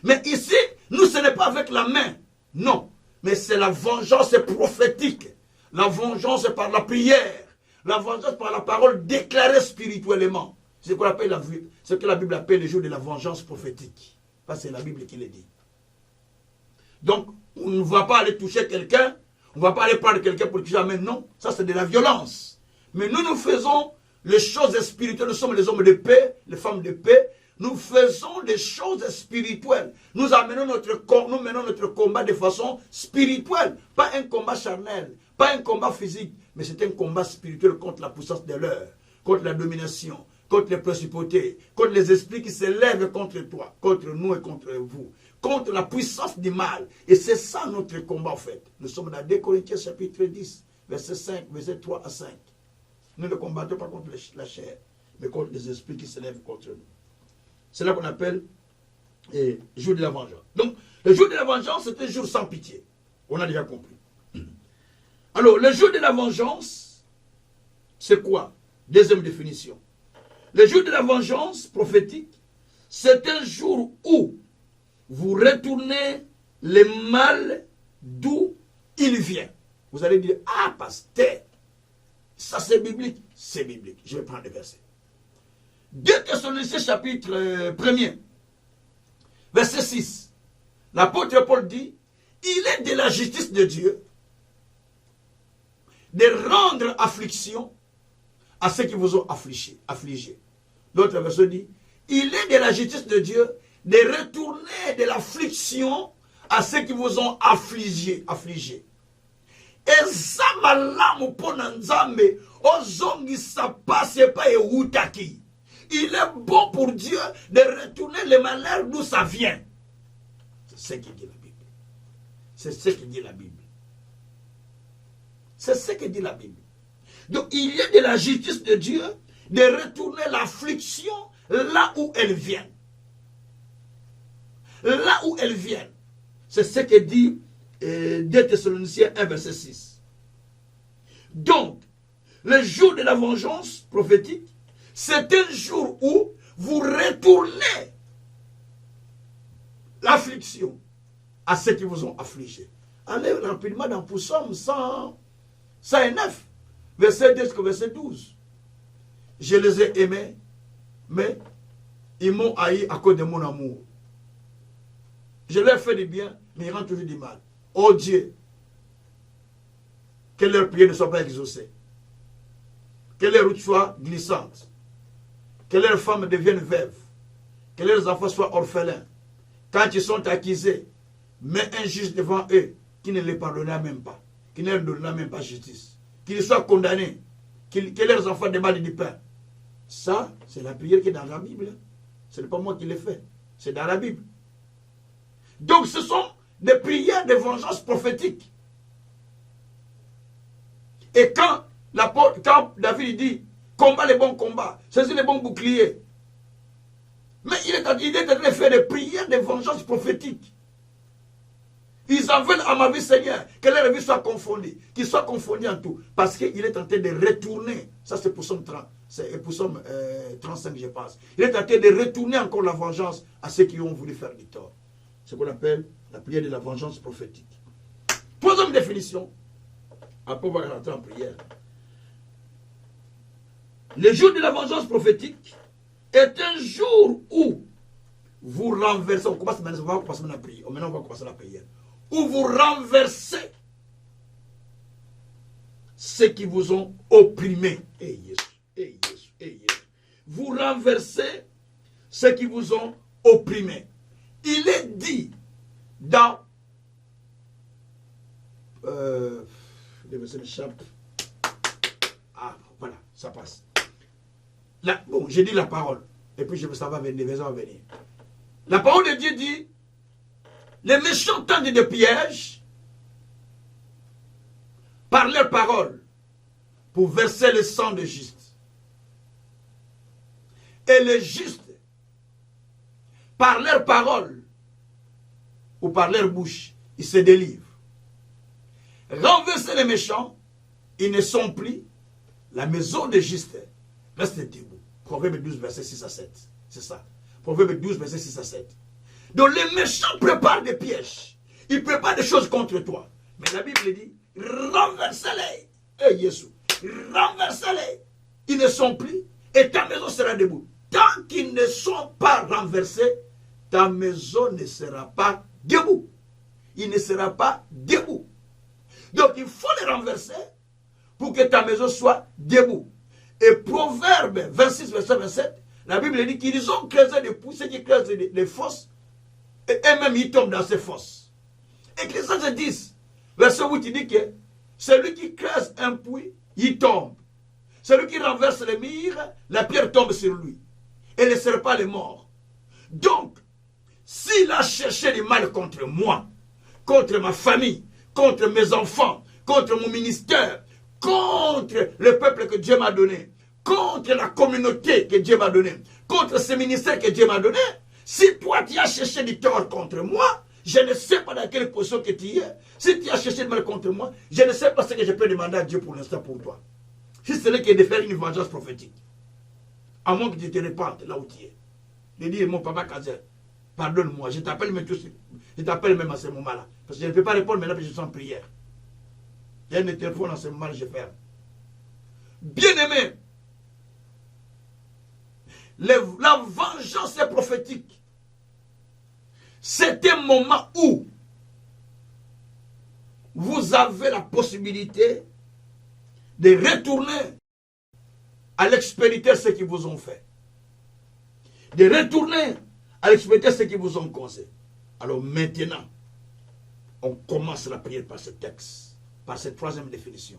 Mais ici, nous, ce n'est pas avec la main. Non. Mais c'est la vengeance prophétique. La vengeance par la prière. La vengeance par la parole déclarée spirituellement. C'est ce que la Bible appelle le jour de la vengeance prophétique. C'est la Bible qui le dit. Donc, on ne va pas aller toucher quelqu'un, on ne va pas aller prendre quelqu'un pour toucher la main, non. Ça, c'est de la violence. Mais nous faisons les choses spirituelles. Nous sommes les hommes de paix, les femmes de paix. Nous faisons des choses spirituelles. Nous menons notre combat de façon spirituelle. Pas un combat charnel, pas un combat physique, mais c'est un combat spirituel contre la puissance de l'heure, contre la domination, contre les principautés, contre les esprits qui s'élèvent contre toi, contre nous et contre vous, contre la puissance du mal. Et c'est ça notre combat en fait. Nous sommes dans 2 Corinthiens chapitre 10, verset 5, verset 3 à 5. Nous ne combattons pas contre la chair, mais contre les esprits qui s'élèvent contre nous. C'est là qu'on appelle jour de la vengeance. Donc, le jour de la vengeance, c'est un jour sans pitié. On a déjà compris. Alors, le jour de la vengeance, c'est quoi? Deuxième définition. Le jour de la vengeance prophétique, c'est un jour où vous retournez le mal d'où il vient. Vous allez dire, ah, pasteur, ça c'est biblique. C'est biblique. Je vais prendre les versets. 2 Thessaloniciens chapitre 1er, verset 6. L'apôtre Paul dit, il est de la justice de Dieu de rendre affliction à ceux qui vous ont affligés. L'autre verset dit, il est de la justice de Dieu de retourner de l'affliction à ceux qui vous ont affligés. Et ça malamu pona nzambe ozongi sa passe pas et outaki. Il est bon pour Dieu de retourner le malheur d'où ça vient. C'est ce que dit la Bible. C'est ce que dit la Bible. C'est ce que dit la Bible. Donc il y a de la justice de Dieu de retourner l'affliction là où elle vient. Là où elle vient. C'est ce que dit 2 Thessaloniciens 1, verset 6. Donc, le jour de la vengeance prophétique, c'est un jour où vous retournez l'affliction à ceux qui vous ont affligé. Allez rapidement dans Psaume 109, verset 10 au verset 12. Je les ai aimés, mais ils m'ont haï à cause de mon amour. Je leur fais du bien, mais ils rendent toujours du mal. Oh Dieu, que leurs prières ne soient pas exaucées. Que leurs routes soient glissantes. Que leurs femmes deviennent veuves. Que leurs enfants soient orphelins. Quand ils sont accusés, mets un juge devant eux qui ne les pardonnera même pas. Qui ne leur donnera même pas justice. Qu'ils soient condamnés. Que leurs enfants demandent du pain. Ça, c'est la prière qui est dans la Bible. Ce n'est pas moi qui l'ai fait. C'est dans la Bible. Donc ce sont des prières de vengeance prophétique. Et quand David dit, combat les bons combats, saisis les bons boucliers. Mais il est en train de faire des prières de vengeance prophétique. Ils en veulent à ma vie, Seigneur, que leur vie soit confondue, qu'ils soient confondus en tout. Parce qu'il est en train de retourner, ça c'est pour son c'est pour Psaume 35, je pense. Il est tenté de retourner encore la vengeance à ceux qui ont voulu faire du tort. C'est ce qu'on appelle la prière de la vengeance prophétique. Troisième définition, après on va rentrer en prière. Le jour de la vengeance prophétique est un jour où vous renversez, on commence maintenant, on va commencer la prière. Maintenant on va commencer la prière. Où vous renversez ceux qui vous ont opprimés. Vous renversez ceux qui vous ont opprimés. Il est dit dans le verset m'échappe. Ah, voilà, ça passe. Là, bon, j'ai dit la parole. Et puis ça va venir, les versets vont venir. La parole de Dieu dit, les méchants tendent des pièges par leurs paroles pour verser le sang de justes. Et les justes, par leurs paroles ou par leur bouche, ils se délivrent. Renverser les méchants, ils ne sont plus. La maison des justes reste debout. Proverbe 12, verset 6 à 7. C'est ça. Proverbe 12, verset 6 à 7. Donc les méchants préparent des pièges. Ils préparent des choses contre toi. Mais la Bible dit, renversez-les. Jésus, renversez-les. Ils ne sont plus et ta maison sera debout. Tant qu'ils ne sont pas renversés, ta maison ne sera pas debout. Il ne sera pas debout. Donc il faut les renverser pour que ta maison soit debout. Et Proverbe 26, verset 27, la Bible dit qu'ils ont creusé des puits, ceux qui creusent des fosses, et eux-mêmes ils tombent dans ces fosses. Ecclésiaste 10, verset 8, il dit que celui qui creuse un puits, il tombe. Celui qui renverse le mur, la pierre tombe sur lui. Et ne sert pas les morts. Donc, s'il a cherché du mal contre moi, contre ma famille, contre mes enfants, contre mon ministère, contre le peuple que Dieu m'a donné, contre la communauté que Dieu m'a donnée, contre ce ministère que Dieu m'a donné, si toi tu as cherché du tort contre moi, je ne sais pas dans quelle position que tu es. Si tu as cherché du mal contre moi, je ne sais pas ce que je peux demander à Dieu pour l'instant pour toi. Si ce n'est que de faire une vengeance prophétique. À moins que tu te répandes là où tu es. De dire, mon papa Kazer, pardonne-moi, je t'appelle même à ce moment-là. Parce que je ne peux pas répondre maintenant que je suis en prière. Il y a un téléphone en ce moment, je ferme. Bien-aimé, la vengeance est prophétique. C'est un moment où vous avez la possibilité de retourner à l'expérimenter ce qu'ils vous ont fait. De retourner à l'expérimenter ce qu'ils vous ont causé. Alors maintenant, on commence la prière par ce texte, par cette troisième définition.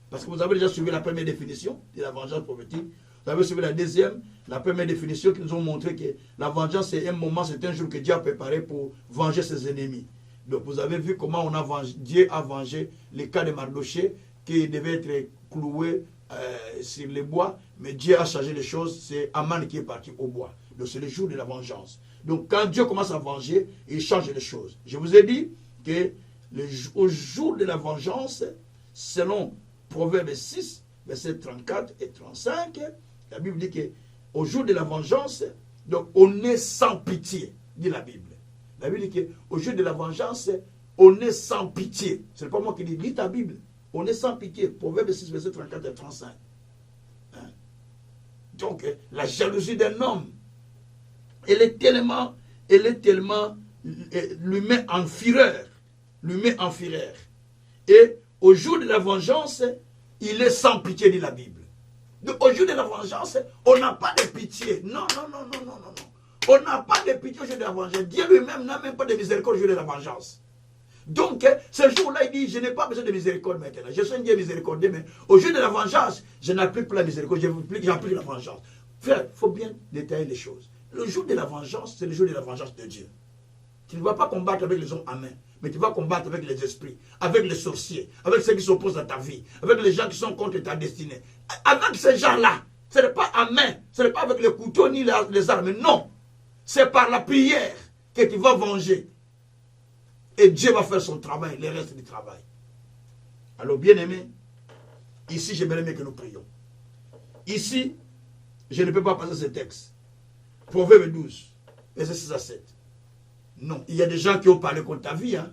Parce que vous avez déjà suivi la première définition de la vengeance prophétique. Vous avez suivi la deuxième, la première définition qui nous ont montré que la vengeance c'est un moment, c'est un jour que Dieu a préparé pour venger ses ennemis. Donc vous avez vu comment Dieu a vengé le cas de Mardoché qui devait être cloué sur les bois, mais Dieu a changé les choses, c'est Aman qui est parti au bois. Donc c'est le jour de la vengeance. Donc quand Dieu commence à venger, il change les choses. Je vous ai dit que au jour de la vengeance, selon Proverbe 6, versets 34 et 35, la Bible dit qu'au jour de la vengeance, donc on est sans pitié, dit la Bible. La Bible dit qu'au jour de la vengeance, on est sans pitié. Ce n'est pas moi qui dis, lis ta Bible. On est sans pitié. Proverbe 6, versets 34 et 35. Hein? Donc, la jalousie d'un homme, elle est tellement, lui met en fureur. Et au jour de la vengeance, il est sans pitié, dit la Bible. Donc, au jour de la vengeance, on n'a pas de pitié. Non. On n'a pas de pitié au jour de la vengeance. Dieu lui-même n'a même pas de miséricorde au jour de la vengeance. Donc, ce jour-là, il dit, je n'ai pas besoin de miséricorde maintenant. Je suis un Dieu miséricordieux, mais au jour de la vengeance, je n'applique plus la miséricorde, j'applique la vengeance. Frère, il faut bien détailler les choses. Le jour de la vengeance, c'est le jour de la vengeance de Dieu. Tu ne vas pas combattre avec les hommes à main, mais tu vas combattre avec les esprits, avec les sorciers, avec ceux qui s'opposent à ta vie, avec les gens qui sont contre ta destinée. Avec ces gens-là, ce n'est pas à main, ce n'est pas avec les couteaux ni les armes, non. C'est par la prière que tu vas venger. Et Dieu va faire son travail, le reste du travail. Alors bien aimé, ici j'aimerais bien que nous prions. Ici, je ne peux pas passer ce texte. Proverbe 12, verset 6 à 7. Non, il y a des gens qui ont parlé contre ta vie. Hein.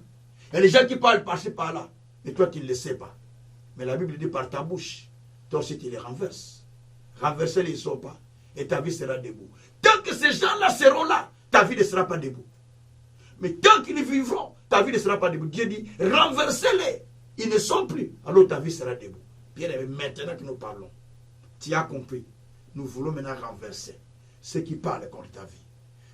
Il y a des gens qui parlent par-ci, par-là. Mais toi, tu ne le sais pas. Mais la Bible dit par ta bouche, toi aussi tu les renverses. Renversez-les, ils ne sont pas. Et ta vie sera debout. Tant que ces gens-là seront là, ta vie ne sera pas debout. Mais tant qu'ils vivront, ta vie ne sera pas debout. Dieu dit, renversez-les. Ils ne sont plus. Alors ta vie sera debout. Bien aimé, maintenant que nous parlons, tu as compris. Nous voulons maintenant renverser ceux qui parlent contre ta vie.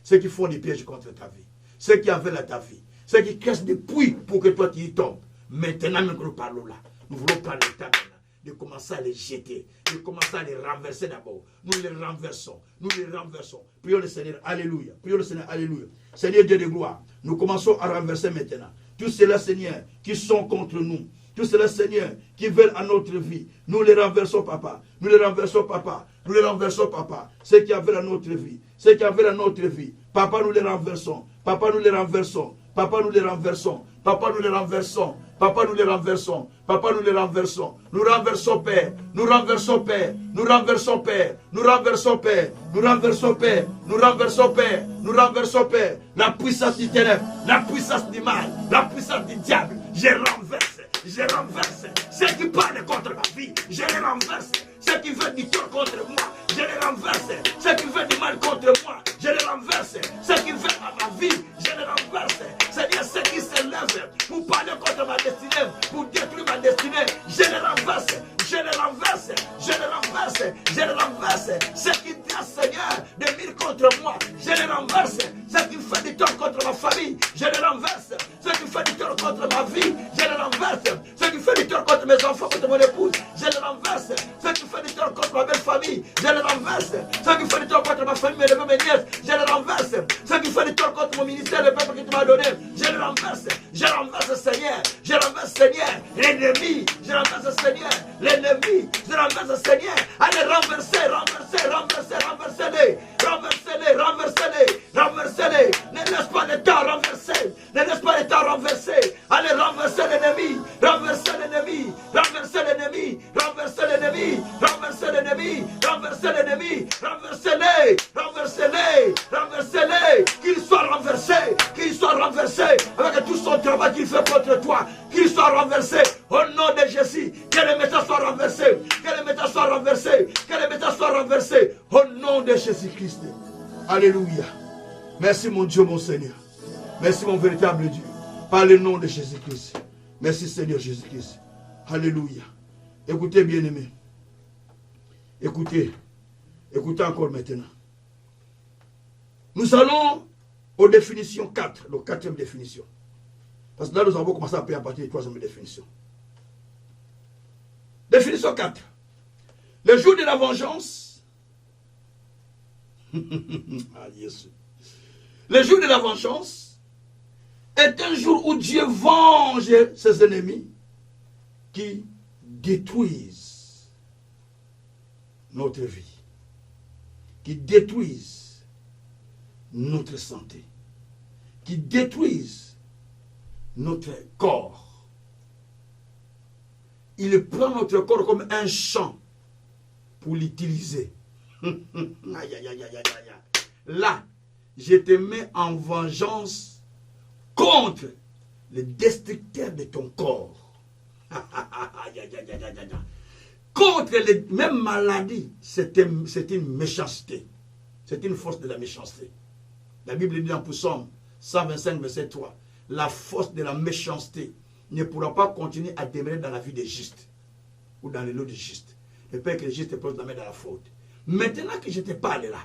Ceux qui font des pièges contre ta vie. Ceux qui en veulent à ta vie. Ceux qui cassent des puits pour que toi tu y tombes. Maintenant même que nous parlons là, nous voulons parler de ta vie. De commencer à les jeter, de commencer à les renverser d'abord. Nous les renversons, nous les renversons. Prions le Seigneur, alléluia. Prions le Seigneur, alléluia. Seigneur Dieu de gloire, nous commençons à renverser maintenant. Tous ceux-là, Seigneur, qui sont contre nous. Tous ceux-là, Seigneur, qui veulent à notre vie. Nous les renversons, Papa. Nous les renversons, Papa. Nous les renversons, Papa. Ceux qui veulent à notre vie. Ceux qui veulent à notre vie. Papa, nous les renversons. Papa, nous les renversons. Papa, nous les renversons. Papa, nous les renversons. Papa, nous les renversons. Papa, nous les renversons. Nous renversons, Père. Nous renversons, Père. Nous renversons, Père. Nous renversons, Père. Nous renversons, Père. Nous renversons, Père. Nous renversons, Père. La puissance du ténèbre. La puissance du mal. La puissance du diable. Je renverse. Je renverse. Ceux qui parlent contre ma vie. Je les renverse. Ceux qui veulent du tort contre moi. Je les renverse. Ceux qui veulent du mal contre moi. Je les renverse. Ceux qui veulent à ma vie. Je les renverse. C'est-à-dire ceux qui se lèvent pour parler contre ma destinée, pour détruire ma destinée, je les renverse, je les renverse, je les renverse, je les renverse. Ceux qui disent Seigneur de mille contre moi, je les renverse. Ceux qui font du tort contre ma famille, je les renverse. Ceux qui font du tort contre ma vie, je les renverse. Ceux qui font du tort contre mes enfants, contre mon épouse, je les renverse. Ceux qui font du tort contre ma belle famille, je les renverse. Ceux qui font du tort contre ma famille, mes neveux, mes nièces, je les renverse. Ceux qui font du tort contre mon ministère, le peuple que tu m'as donné, je le renverse, Seigneur, je renverse Seigneur, l'ennemi, je renverse Seigneur, l'ennemi, je renverse Seigneur, allez renverser, renverser, renverser, renversez-les, renversez-les, renversez-les, renversez-les, ne laisse pas le temps renverser, ne laisse pas le temps renverser, allez renverser l'ennemi, renverser l'ennemi, renverser l'ennemi, renverser l'ennemi, renverser l'ennemi, renverser l'ennemi, renversez-les, renversez-les, renversez-les, qu'il soit renversé, qu'il soit renversé, avec tout son travail qu'il fait contre toi, qu'il soit renversé au nom de Jésus, que le métal soit renversé, que le métal soit renversé, que le métal soit renversé au nom de Jésus-Christ. Alléluia. Merci mon Dieu, mon Seigneur. Merci mon véritable Dieu. Par le nom de Jésus-Christ. Merci Seigneur Jésus-Christ. Alléluia. Écoutez bien aimés. Écoutez. Écoutez encore maintenant. Nous allons aux définitions 4, la quatrième définition. Parce que là, nous avons commencé à partir de la troisième définition. Définition 4. Le jour de la vengeance. Ah, Jésus. Le jour de la vengeance est un jour où Dieu venge ses ennemis qui détruisent notre vie, qui détruisent notre santé, qui détruisent notre corps. Il prend notre corps comme un champ pour l'utiliser. Aïe, aïe, aïe, aïe, aïe. Là, je te mets en vengeance contre le destructeur de ton corps. Contre les mêmes maladies, c'est une méchanceté. C'est une force de la méchanceté. La Bible dit dans Psaume 125, verset 3, la force de la méchanceté ne pourra pas continuer à demeurer dans la vie des justes ou dans les lots des justes. Le Père que les justes te posent la main dans la faute. Maintenant que je te parle là,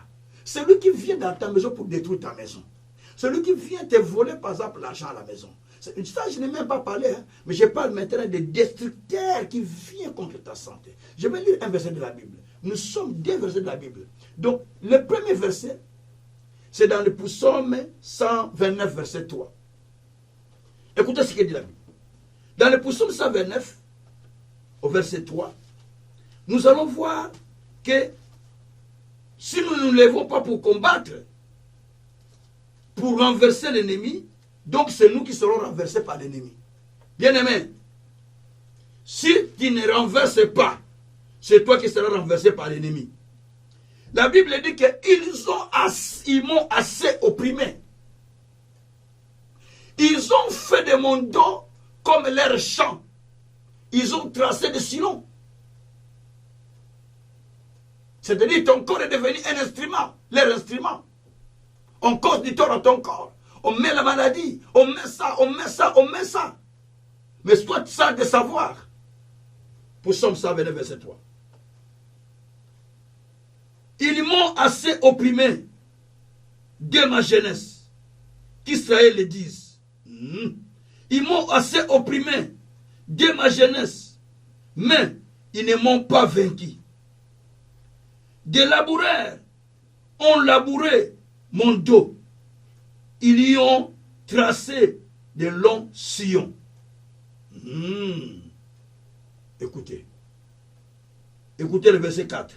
celui qui vient dans ta maison pour détruire ta maison, celui qui vient te voler par exemple l'argent à la maison, ça je n'ai même pas parlé, hein, mais je parle maintenant des destructeurs qui viennent contre ta santé. Je vais lire un verset de la Bible. Nous sommes deux versets de la Bible. Donc le premier verset, c'est dans le Psaume 129, verset 3. Écoutez ce que dit la Bible. Dans le Psaume 129, au verset 3, nous allons voir que si nous ne nous levons pas pour combattre, pour renverser l'ennemi, donc c'est nous qui serons renversés par l'ennemi. Bien-aimé, si tu ne renverses pas c'est toi qui seras renversé par l'ennemi. La Bible dit qu'ils m'ont assez opprimé. Ils ont fait de mon dos comme leur champ. Ils ont tracé des sillons. C'est-à-dire ton corps est devenu un instrument, leur instrument. On cause du tort à ton corps. On met la maladie, on met ça, on met ça, on met ça. Mais sois ça de savoir. Pour Somme 129, verset 3. Ils m'ont assez opprimé dès ma jeunesse. Qu'Israël le dise. Ils m'ont assez opprimé dès ma jeunesse. Mais ils ne m'ont pas vaincu. Des laboureurs ont labouré mon dos. Ils y ont tracé de longs sillons. Écoutez. Écoutez le verset 4.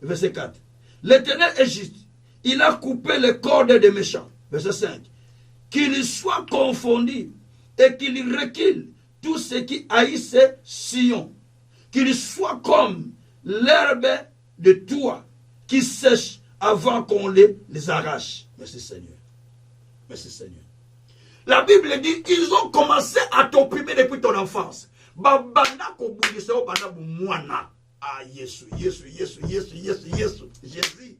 Verset 4. L'Éternel est juste. Il a coupé les cordes des méchants. Verset 5. Qu'ils soient confondus et qu'ils reculent tous ceux qui haïssent Sion. Qu'ils soient comme l'herbe de toit qui sèche avant qu'on les arrache. Merci Seigneur. Merci Seigneur. La Bible dit qu'ils ont commencé à t'opprimer depuis ton enfance. Ah, Jésus.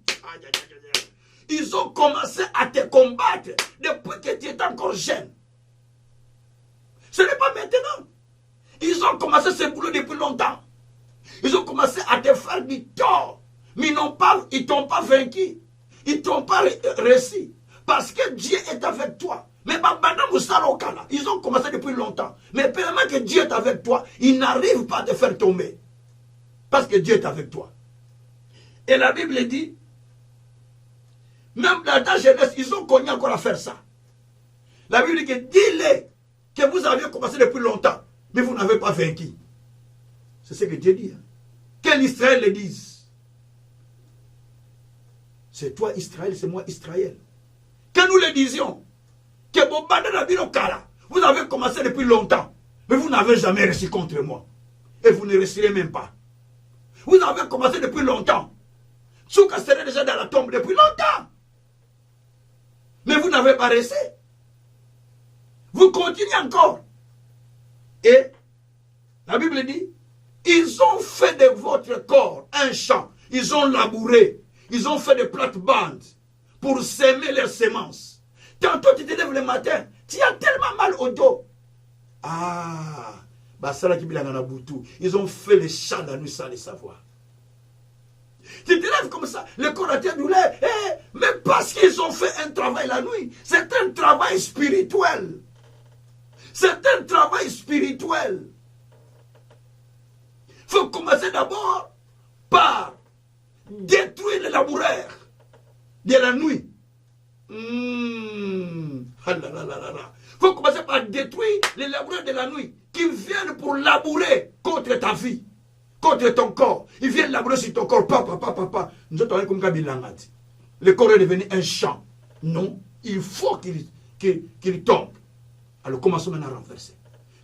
Ils ont commencé à te combattre depuis que tu étais encore jeune. Ce n'est pas maintenant. Ils ont commencé ce boulot depuis longtemps. Ils ont commencé à te faire du tort. Mais ils ne t'ont pas vaincu. Ils ne t'ont pas réussi. Parce que Dieu est avec toi. Mais ils ont commencé depuis longtemps. Mais tellement que Dieu est avec toi, ils n'arrivent pas à te faire tomber. Parce que Dieu est avec toi. Et la Bible dit, même dans ta jeunesse, ils ont connu encore à faire ça. La Bible dit que dis-les que vous aviez commencé depuis longtemps, mais vous n'avez pas vaincu. C'est ce que Dieu dit. Hein. Que l'Israël le dise. C'est toi Israël, c'est moi Israël. Que nous le disions. Que vous avez commencé depuis longtemps, mais vous n'avez jamais réussi contre moi. Et vous ne réussirez même pas. Vous avez commencé depuis longtemps. Souka serait déjà dans la tombe depuis longtemps. Mais vous n'avez pas réussi. Vous continuez encore. Et la Bible dit, ils ont fait de votre corps un champ. Ils ont labouré. Ils ont fait des plates-bandes pour s'aimer leurs semences. Tantôt tu te lèves le matin, tu as tellement mal au dos. Ah, ils ont fait les chants la nuit sans le savoir. Tu te lèves comme ça, le corps a été douleur. Mais parce qu'ils ont fait un travail la nuit, c'est un travail spirituel. C'est un travail spirituel. Il faut commencer d'abord par détruire les laboureurs de la nuit. Il faut commencer par détruire les laboureurs de la nuit qui viennent pour labourer contre ta vie, contre ton corps. Ils viennent labourer sur ton corps. Papa. Nous autres, comme Kabilangati. Le corps est devenu un champ. Non, il faut qu'il tombe. Alors commençons maintenant à renverser.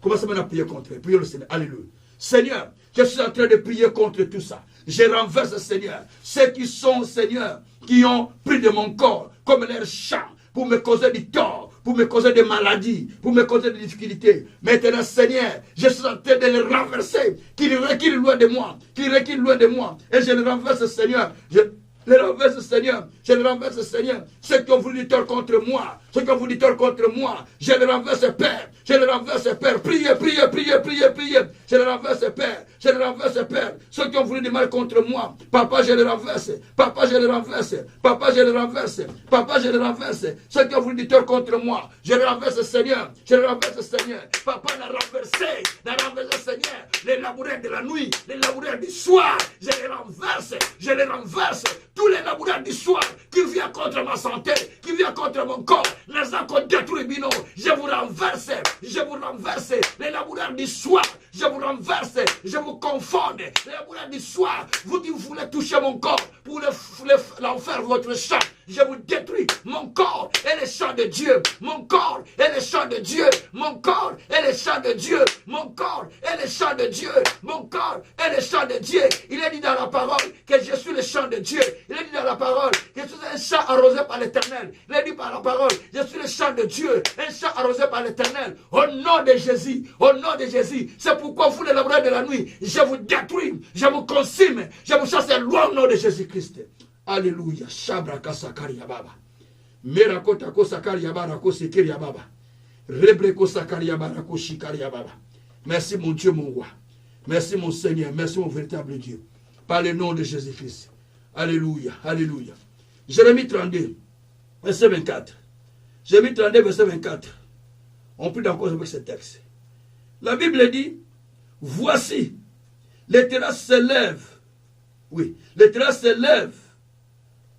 Commençons maintenant à prier contre eux. Prions le Seigneur. Alléluia. Seigneur, je suis en train de prier contre tout ça. Je renverse, Seigneur, ceux qui sont, Seigneur, qui ont pris de mon corps comme leur champ pour me causer du tort, pour me causer des maladies, pour me causer des difficultés. Maintenant, Seigneur, je suis en train de les renverser, qu'ils reculent loin de moi, qu'ils reculent loin de moi. Et je les renverse, Seigneur. Je les renverse, Seigneur. Je les renverse, Seigneur. Ceux qui ont voulu du tort contre moi, ceux qui ont voulu du tort contre moi, je les renverse, Père. Je les renverse, Père. Priez. Je les renverse, Père. Je les renverse, Père. Ceux qui ont voulu du mal contre moi, Papa, je les renverse. Papa, je les renverse. Papa, je les renverse. Papa, je les renverse. Ceux qui ont voulu du tort contre moi, je les renverse, Seigneur. Je les renverse, Seigneur. Papa l'a renversé, Seigneur. Les laboureurs de la nuit, les laboureurs du soir, je les renverse. Je les renverse. Tous les laboureurs du soir qui viennent contre ma santé, qui viennent contre mon corps, les accords détruits, je vous renverse, les laboureurs du soir, je vous renverse, je vous confonde, les laboureurs du soir, vous qui voulez toucher mon corps pour l'en faire votre champ, je vous détruis, mon corps est le champ de Dieu, mon corps est le champ de Dieu, mon corps est le champ de Dieu, mon corps est le champ de Dieu. Mon corps est le champ de Dieu. Il est dit dans la parole que je suis le champ de Dieu. Il est dit dans la parole que je suis un champ arrosé par l'Éternel. Il est dit par la parole, je suis le champ de Dieu. Un champ arrosé par l'Éternel. Au nom de Jésus. Au nom de Jésus. C'est pourquoi vous, les laboureurs de la nuit, je vous détruis. Je vous consume. Je vous chasse loin au nom de Jésus-Christ. Alléluia. Shabraka sakari yababa. Merakota ko sakari yabara ko sekeri yababa. Rebreko sakari yabara ko shikari yababa. Merci mon Dieu, mon roi. Merci mon Seigneur. Merci mon véritable Dieu. Par le nom de Jésus-Christ. Alléluia. Alléluia. Jérémie 32, verset 24. Jérémie 32, verset 24. On prie encore avec ce texte. La Bible dit, voici, l'Éternel s'élève. Oui, l'Éternel s'élève.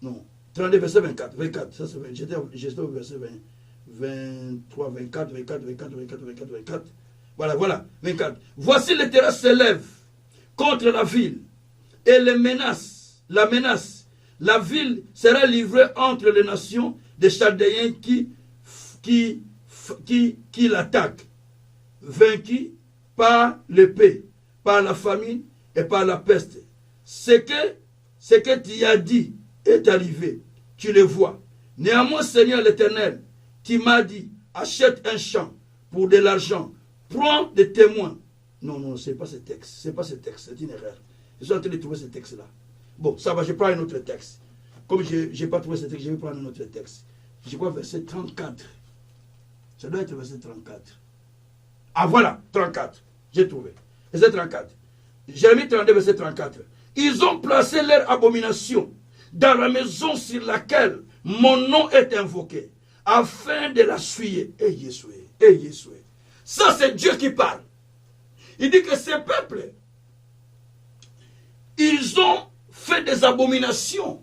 Non, 32, verset 24. 24, ça c'est 20. J'étais au verset 20, 23, 24, 24, 24, 24, 24, 24. Voilà, 24. Voici l'Éternel s'élève contre la ville et les menaces, la menace. La ville sera livrée entre les nations des Chaldéens qui l'attaquent, vaincus par l'épée, par la famine et par la peste. Ce que tu as dit est arrivé, tu le vois. Néanmoins, Seigneur l'Éternel, tu m'as dit, achète un champ pour de l'argent, prends des témoins. Non, ce n'est pas ce texte, c'est une erreur. Je suis en train de trouver ce texte-là. Bon, ça va, je prends un autre texte. Comme je n'ai pas trouvé ce texte, je vais prendre un autre texte. Je crois verset 34. Ça doit être verset 34. Ah voilà, 34. J'ai trouvé. Verset 34. Jérémie 32, verset 34. Ils ont placé leur abomination dans la maison sur laquelle mon nom est invoqué, afin de la suyer. Et Yeshua. Ça, c'est Dieu qui parle. Il dit que ces peuples, ils ont fait des abominations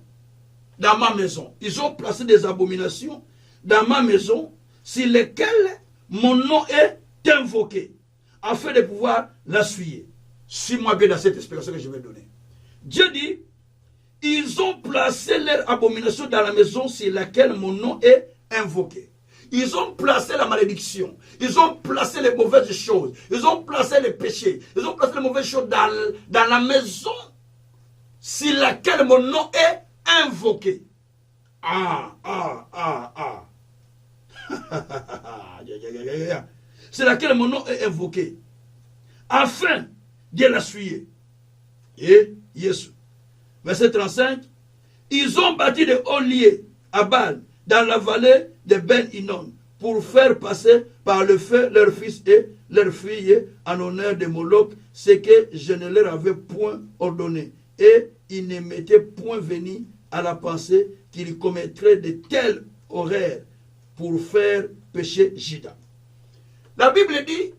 dans ma maison. Ils ont placé des abominations dans ma maison sur lesquelles mon nom est invoqué, afin de pouvoir la suyer. Suis-moi bien dans cette explication que je vais donner. Dieu dit, ils ont placé leur abomination dans la maison sur laquelle mon nom est invoqué. Ils ont placé la malédiction. Ils ont placé les mauvaises choses. Ils ont placé les péchés. Ils ont placé les mauvaises choses dans la maison sur laquelle mon nom est invoqué. C'est laquelle mon nom est invoqué, afin de la suyer. Et Jésus. Verset 35. Ils ont bâti de hauts lieux à Baal, dans la vallée de Ben Hinnom, pour faire passer par le feu leurs fils et leurs filles en honneur de Moloch, ce que je ne leur avais point ordonné. Et ils ne m'étaient point venus à la pensée qu'ils commettraient de tels horreurs pour faire pécher Juda. La Bible dit,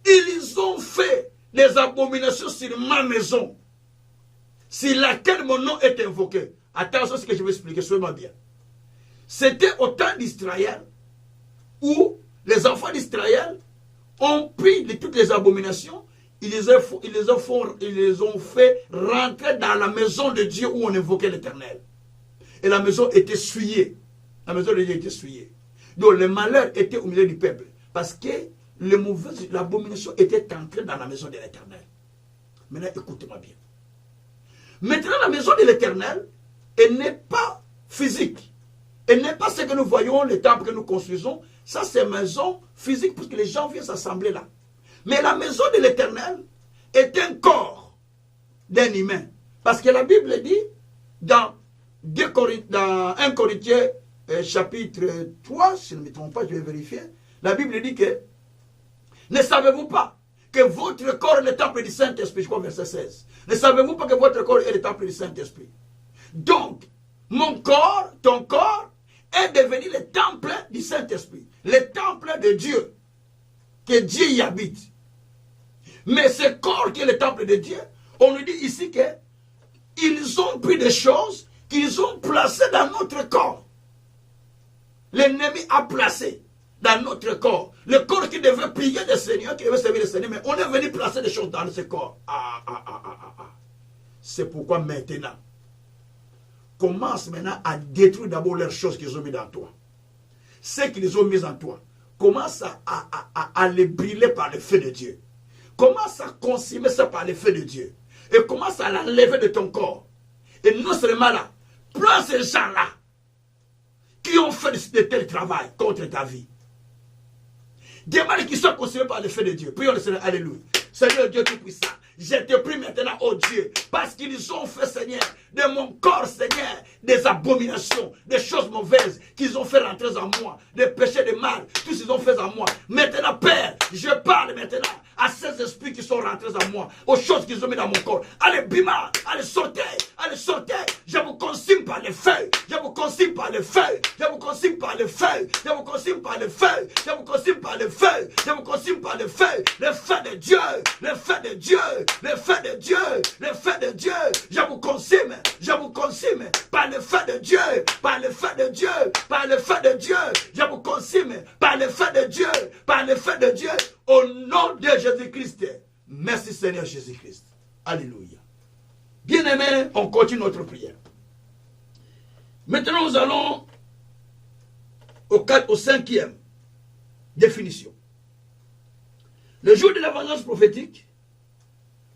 ils ont fait des abominations sur ma maison, sur laquelle mon nom est invoqué. Attention à ce que je vais expliquer, soyez-moi bien. C'était au temps d'Israël où les enfants d'Israël ont pris de toutes les abominations, ils les ont fait rentrer dans la maison de Dieu où on invoquait l'Éternel. Et la maison était souillée. La maison de Dieu était souillée. Donc le malheur était au milieu du peuple. Parce que l'abomination était entrée dans la maison de l'Éternel. Maintenant, écoutez-moi bien. Maintenant, la maison de l'Éternel, elle n'est pas physique. Elle n'est pas ce que nous voyons, le temple que nous construisons. Ça, c'est maison physique, parce que les gens viennent s'assembler là. Mais la maison de l'Éternel est un corps d'un humain. Parce que la Bible dit, dans 1 Corinthiens chapitre 3, si je ne me trompe pas, je vais vérifier, la Bible dit que, ne savez-vous pas que votre corps est le temple du Saint-Esprit, je crois verset 16. Ne savez-vous pas que votre corps est le temple du Saint-Esprit? Donc, mon corps, ton corps, est devenu le temple du Saint-Esprit. Le temple de Dieu. Que Dieu y habite. Mais ce corps qui est le temple de Dieu, on nous dit ici que ils ont pris des choses qu'ils ont placées dans notre corps. L'ennemi a placé dans notre corps. Le corps qui devait prier le Seigneur, qui devait servir le Seigneur, mais on est venu placer des choses dans ce corps. C'est pourquoi maintenant, commence maintenant à détruire d'abord les choses qu'ils ont mis dans toi. Ce qu'ils ont mis en toi, commence à les brûler par le feu de Dieu. commence à consommer ça par le feu de Dieu. Et commence à l'enlever de ton corps. Et non seulement là, prends ces gens-là qui ont fait de tel travail contre ta vie. Demande qu'ils soient consumés par le feu de Dieu. Prions le Seigneur. Alléluia. Seigneur Dieu Tout-Puissant, je te prie maintenant, oh Dieu, parce qu'ils ont fait, Seigneur, de mon corps, Seigneur, des abominations, des choses mauvaises qu'ils ont fait rentrer en moi, des péchés, des mal, tout ce qu'ils ont fait en moi. Maintenant, Père, je parle maintenant à ces esprits qui sont rentrés en moi, aux choses qu'ils ont mis dans mon corps. Allez, bima, allez, sortez, je vous consume par le feu, je vous consume par le feu, je vous consume par le feu, je vous consume par le feu, je vous consume par le feu, je vous consume par le feu de Dieu, le feu de Dieu, le feu de Dieu, le feu de Dieu, je vous consume par le feu de Dieu, par le feu de Dieu, par le feu de Dieu, je vous consume par le feu de Dieu, par le feu de Dieu, au nom de Jésus-Christ. Merci Seigneur Jésus-Christ. Alléluia. Bien-aimés, on continue notre prière. Maintenant, nous allons au cinquième définition. Le jour de la vengeance prophétique,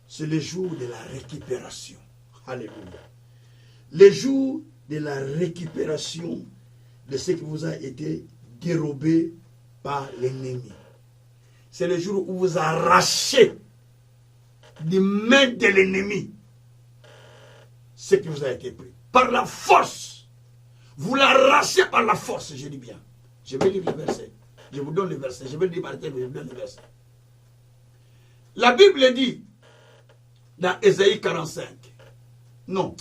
c'est le jour de la récupération. Alléluia. Le jour de la récupération de ce qui vous a été dérobé par l'ennemi. C'est le jour où vous arrachez des mains de l'ennemi ce qui vous a été pris. Par la force. Vous l'arrachez par la force, je dis bien. Je vais lire le verset. Je vous donne le verset. Je vais le dire par terre, mais je vous donne le verset. La Bible dit, dans Ésaïe 45, non,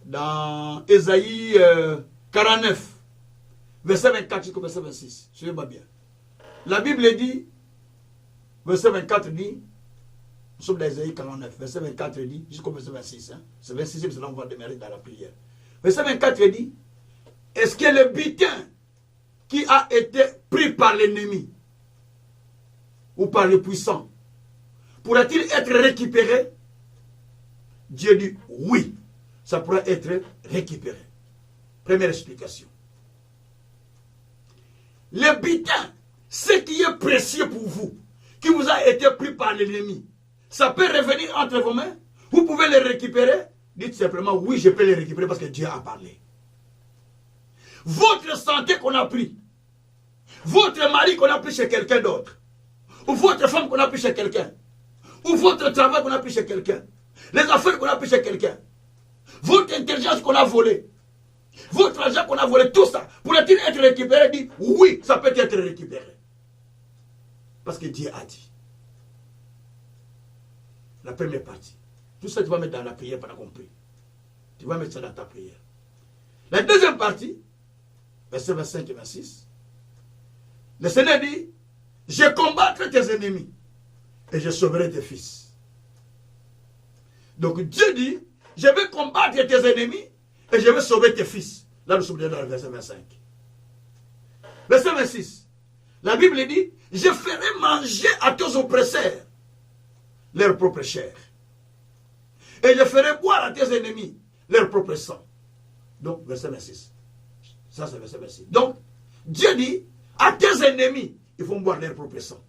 dans Ésaïe 49, verset 24 jusqu'au verset 26, suivez-moi bien. La Bible dit, verset 24 dit, nous sommes dans Ésaïe 49, verset 24 dit, jusqu'au verset 26, hein, c'est 26, c'est là on va démarrer dans la prière. Verset 24 dit, est-ce que le butin qui a été pris par l'ennemi ou par le puissant pourra-t-il être récupéré? Dieu dit oui, ça pourra être récupéré. Première explication. Le butin, ce qui est précieux pour vous, qui vous a été pris par l'ennemi, ça peut revenir entre vos mains? Vous pouvez le récupérer? Dites simplement oui, je peux le récupérer parce que Dieu a parlé. Votre santé qu'on a pris, votre mari qu'on a pris chez quelqu'un d'autre, ou votre femme qu'on a pris chez quelqu'un, ou votre travail qu'on a pris chez quelqu'un, les affaires qu'on a pris chez quelqu'un, votre intelligence qu'on a volée, votre argent qu'on a volé, tout ça, pourrait-il être récupéré? Dit oui, ça peut être récupéré. Parce que Dieu a dit. La première partie. Tout ça, tu vas mettre dans la prière pendant qu'on prie. Tu vas mettre ça dans ta prière. La deuxième partie, verset 25 et 26, le Seigneur dit, je combattrai tes ennemis et je sauverai tes fils. Donc Dieu dit, je vais combattre tes ennemis et je vais sauver tes fils. Là nous sommes dans le verset 25. Verset 26. La Bible dit, je ferai manger à tes oppresseurs leur propre chair. Et je ferai boire à tes ennemis leur propre sang. Donc verset 26. Ça c'est verset 26. Donc Dieu dit, à tes ennemis, ils vont boire leur propre sang.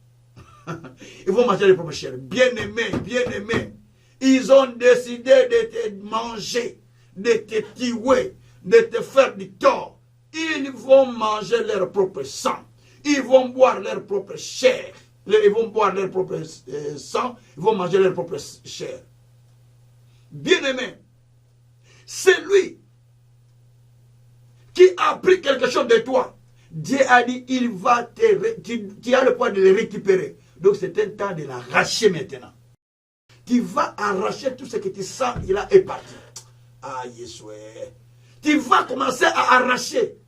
Ils vont manger leur propre chair. Bien-aimés, bien-aimés. Ils ont décidé de te manger, de te tuer, de te faire du tort. Ils vont manger leur propre sang. Ils vont boire leur propre chair. Ils vont boire leur propre sang. Ils vont manger leur propre chair. Bien-aimé, c'est lui qui a pris quelque chose de toi. Dieu a dit, il va tu as le pouvoir de le récupérer. Donc c'est un temps de l'arracher maintenant. Tu vas arracher tout ce que tu sens, il est parti. Ah, Yeshua. Tu vas commencer à arracher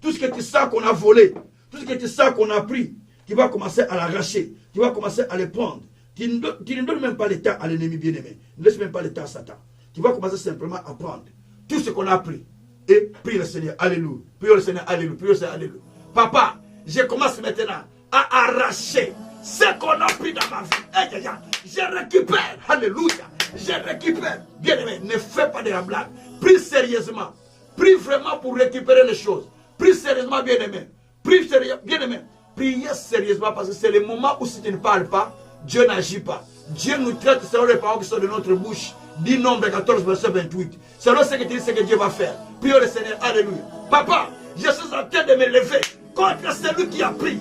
tout ce que tu sens qu'on a volé, tout ce que tu sens qu'on a pris. Tu vas commencer à l'arracher. Tu vas commencer à le prendre. Tu ne donnes même pas le temps à l'ennemi bien-aimé. Ne laisse même pas le temps à Satan. Tu vas commencer simplement à prendre tout ce qu'on a pris. Et prie le Seigneur, alléluia. Prie le Seigneur, alléluia. Prie le Seigneur, alléluia. Papa, je commence maintenant à arracher ce qu'on a pris dans ma vie. Je récupère, alléluia. Je récupère. Bien-aimé, ne fais pas de la blague. Prie sérieusement. Prie vraiment pour récupérer les choses. Prie sérieusement, bien-aimé. Prie sérieusement, bien-aimé. Priez sérieusement parce que c'est le moment où si tu ne parles pas, Dieu n'agit pas. Dieu nous traite selon les paroles qui sont de notre bouche. Dit Nombre 14, verset 28. Selon ce que tu dis, ce que Dieu va faire. Prions le Seigneur. Alléluia. Papa, je suis en train de me lever contre celui qui a pris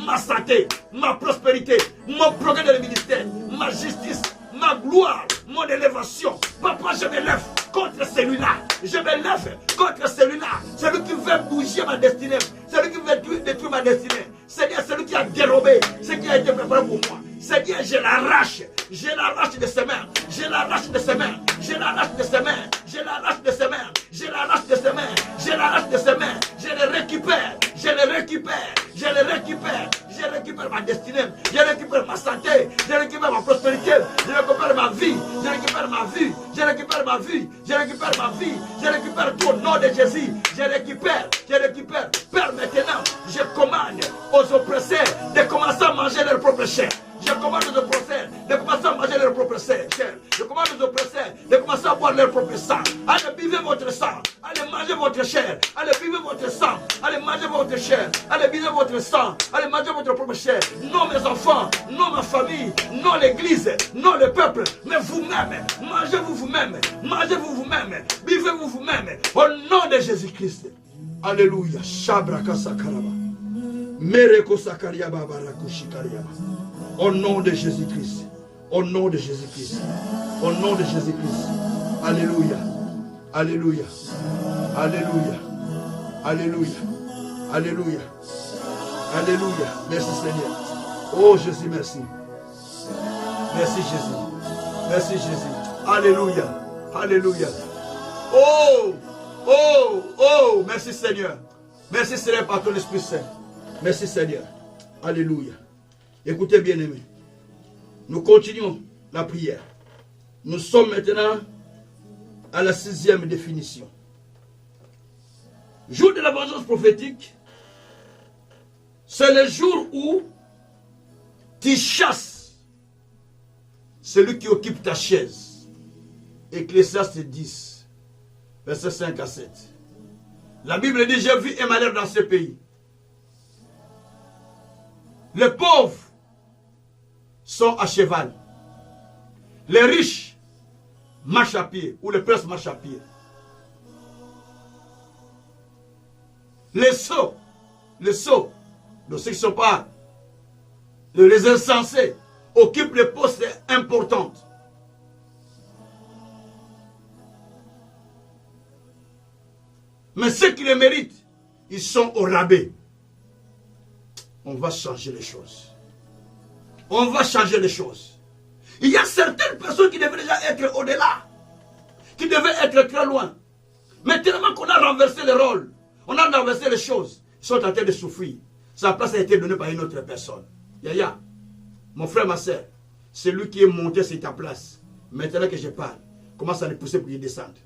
ma santé, ma prospérité, mon programme de ministère, ma justice, ma gloire, mon élévation. Papa, je me lève contre celui-là. Je me lève contre celui-là. Celui qui veut bouger ma destinée. Celui qui veut détruire ma destinée. Seigneur, celui qui a dérobé ce qui a été préparé pour moi. Seigneur, je l'arrache. Je l'arrache de ses mains. Je l'arrache de ses mains. Je l'arrache de ses mains. Je l'arrache de ses mains. Je l'arrache de ses mains. Je l'arrache de ses mains. Je le récupère. Je le récupère. Je le récupère. Je récupère ma destinée. Je récupère ma santé. Je récupère ma prospérité. Je récupère ma vie. Je récupère ma vie. Je récupère ma vie. Je récupère ma vie. Je récupère tout au nom de Jésus. Je récupère. Je récupère. Père, maintenant, je commande aux oppresseurs de commencer à manger leur propre chair. Je commande aux oppresseurs de commencer à manger leur propre chair. Je commande aux oppresseurs de commencer à boire leur propre sang. Allez, buvez votre sang. Allez, mangez votre chair. Allez, buvez votre sang. Allez, mangez votre chair. Allez, buvez votre sang. Allez, mangez votre propre chair. Non mes enfants, non ma famille, non l'église, non le peuple, mais vous-même. Mangez-vous vous-même. Mangez-vous vous-même. Buvez-vous vous-même. Au nom de Jésus-Christ. Alléluia. Shabraka sakaraba. Mereko sakariaba barakushikariaba. Au nom de Jésus-Christ. Au nom de Jésus-Christ. Au nom de Jésus-Christ. Alléluia. Alléluia. Alléluia. Alléluia. Alléluia. Alléluia. Merci Seigneur. Oh Jésus, merci. Merci Jésus. Merci Jésus. Alléluia. Alléluia. Oh. Oh. Oh. Merci Seigneur. Merci Seigneur par ton Esprit Saint. Merci Seigneur. Alléluia. Écoutez bien aimés. Nous continuons la prière. Nous sommes maintenant à la 6e définition. Jour de la vengeance prophétique, c'est le jour où tu chasses celui qui occupe ta chaise. Ecclésiaste 10, versets 5 à 7. La Bible dit, j'ai vu un malheur dans ce pays. Les pauvres sont à cheval. Les riches marchent à pied, ou les princes marchent à pied. Les sots, donc ceux qui ne sont pas, les insensés, occupent les postes importants. Mais ceux qui les méritent, ils sont au rabais. On va changer les choses. On va changer les choses. Il y a certaines personnes qui devraient déjà être au-delà, qui devaient être très loin. Mais tellement qu'on a renversé les rôles, on a renversé les choses, ils sont en train de souffrir. Sa place a été donnée par une autre personne. Yaya, mon frère, ma soeur, c'est lui qui est monté sur ta place. Maintenant que je parle, commence à les pousser pour qu'ils descendent.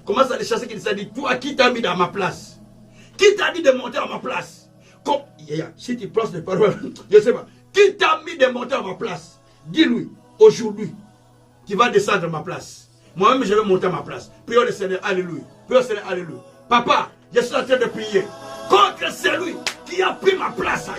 Commence à les chasser, qu'ils disent, toi, qui t'a mis dans ma place? Qui t'a dit de monter à ma place? Si tu penses des paroles, je ne sais pas. Qui t'a mis de monter à ma place? Dis-lui, aujourd'hui, tu vas descendre à ma place. Moi-même, je vais monter à ma place. Prions le Seigneur, alléluia. Prions le Seigneur, alléluia. Papa, je suis en train de prier contre celui qui a pris ma place.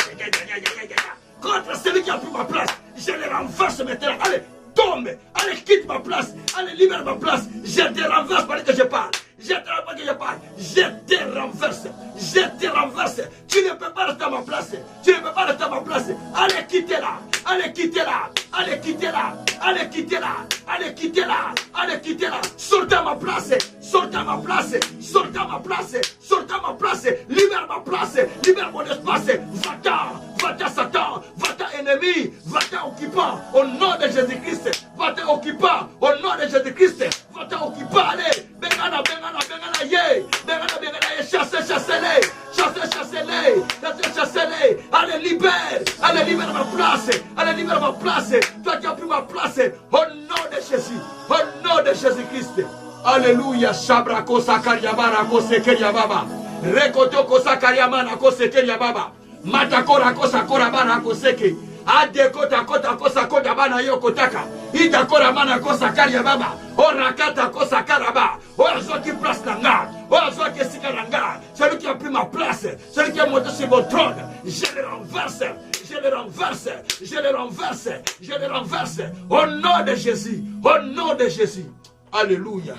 Contre celui qui a pris ma place. Je le renverse maintenant. Allez, tombe. Allez, quitte ma place. Allez, libère ma place. Je te renverse pendant que je parle. Je te renverse, je te renverse. Je te renverse. Tu ne peux pas rester à ma place. Tu ne peux pas rester à ma place. Allez, quittez-la. Allez, quittez-la. Allez, quittez-la. Allez, quittez-la. Allez, quittez-la. Allez, quittez-la. Sortez à ma place. Sortez à ma place. Sortez à ma place. Sortez à ma place. Libère ma place. Libère mon espace. Va-t'en. Va-t'en, Satan. Va-t'en, ennemi. Va-t'en, occupant. Au nom de Jésus-Christ. Va-t'en, occupant. Au nom de Jésus-Christ. Va-t'en, occupant. Allez. Bengana, bengana, bengana, yeah. Bengana, bengana, yeah. Chassez, chassez-les. Chassez, chassez-les. Chassez, chassez-les. Allez, libère. Allez, libère ma place. Allez, libère ma place. Toi qui as pris ma place. Au nom de Jésus. Au nom de Jésus-Christ. Alléluia. Shabrako sakariabara ko sekeriababa. Rekotoko sakariamana ko sekeriababa. Matakora ko sakorabara ko seke. Adekota kota kosa kota bana yoko taka. Itakora mana kosa karia baba. Orakata kosa karaba. Oazo qui place nanga. Oazo qui sika nanga. Celui qui a pris ma place. Celui qui a monté sur mon trône. Je le renverse. je les renverse, je les renverse, je les renverse. Au nom de Jésus, au nom de Jésus. Alléluia.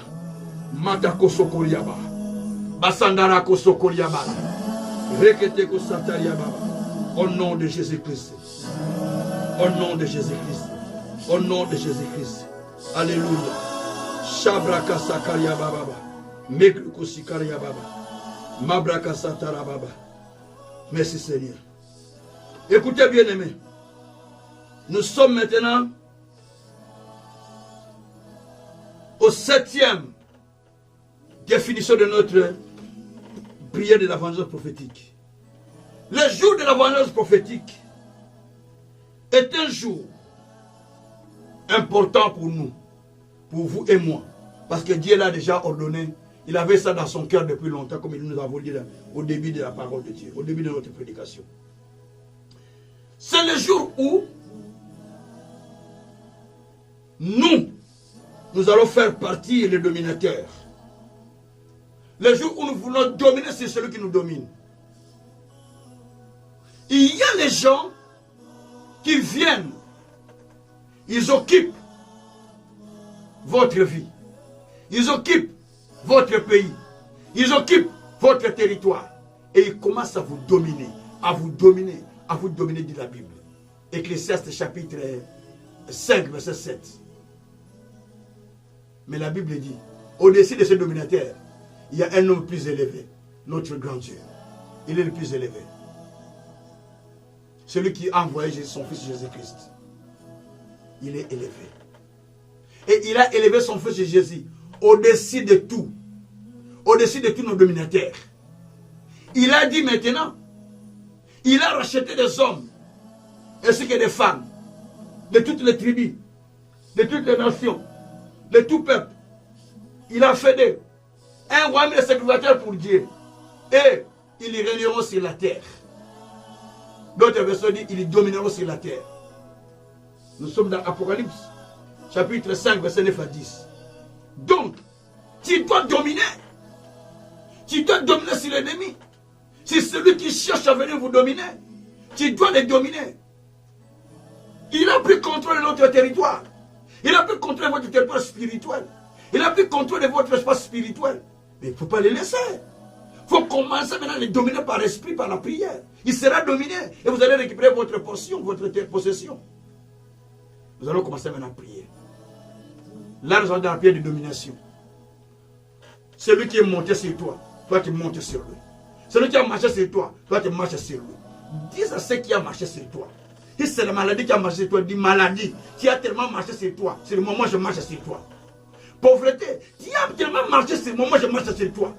Matako sokoriaba. Basandara kosokoriaba. Rekete kosatariaba. Au nom de Jésus-Christ. Au nom de Jésus-Christ. Au nom de Jésus-Christ. Alléluia. Shabraka sakaria baba. Mekruko sikaria baba. Mabraka satara baba. Merci Seigneur. Écoutez bien aimés. Nous sommes maintenant au 7e définition de notre prière de la vengeance prophétique. Le jour de la vengeance prophétique est un jour important pour nous, pour vous et moi. Parce que Dieu l'a déjà ordonné. Il avait ça dans son cœur depuis longtemps, comme il nous a dit au début de la parole de Dieu, au début de notre prédication. C'est le jour où nous allons faire partie les dominateurs. Le jour où nous voulons dominer, c'est celui qui nous domine. Il y a les gens qui viennent, ils occupent votre vie, ils occupent votre pays, ils occupent votre territoire et ils commencent à vous dominer, à vous dominer, à vous dominer, dit la Bible. Ecclésiaste chapitre 5, verset 7. Mais la Bible dit, au-dessus de ce dominateur, il y a un homme plus élevé, notre grand Dieu. Il est le plus élevé. Celui qui a envoyé son fils Jésus-Christ. Il est élevé. Et il a élevé son fils Jésus au-dessus de tout. Au-dessus de tous nos dominateurs. Il a dit maintenant, il a racheté des hommes, ainsi que des femmes, de toutes les tribus, de toutes les nations, de tout peuple. Il a fait d'eux un royaume de sacrificateurs pour Dieu. Et ils régneront sur la terre. D'autres versions disent ils domineront sur la terre. Nous sommes dans Apocalypse, chapitre 5, verset 9 à 10. Donc, tu dois dominer. Tu dois dominer sur l'ennemi. C'est celui qui cherche à venir vous dominer. Tu dois les dominer. Il a pris contrôle de notre territoire. Il a pris contrôle de votre territoire spirituel. Il a pris contrôle de votre espace spirituel. Mais il ne faut pas les laisser. Il faut commencer maintenant à les dominer par l'esprit, par la prière. Il sera dominé et vous allez récupérer votre portion, votre possession. Nous allons commencer maintenant à prier. Là, nous sommes dans la prière de domination. Celui qui est monté sur toi, toi tu montes sur lui. Celui qui a marché sur toi, toi tu marches sur lui. Dis à ceux qui a marché sur toi. Si c'est la maladie qui a marché sur toi, dis maladie. Qui a tellement marché sur toi, c'est le moment où je marche sur toi. Pauvreté, qui a tellement marché sur moi, moi je marche sur toi.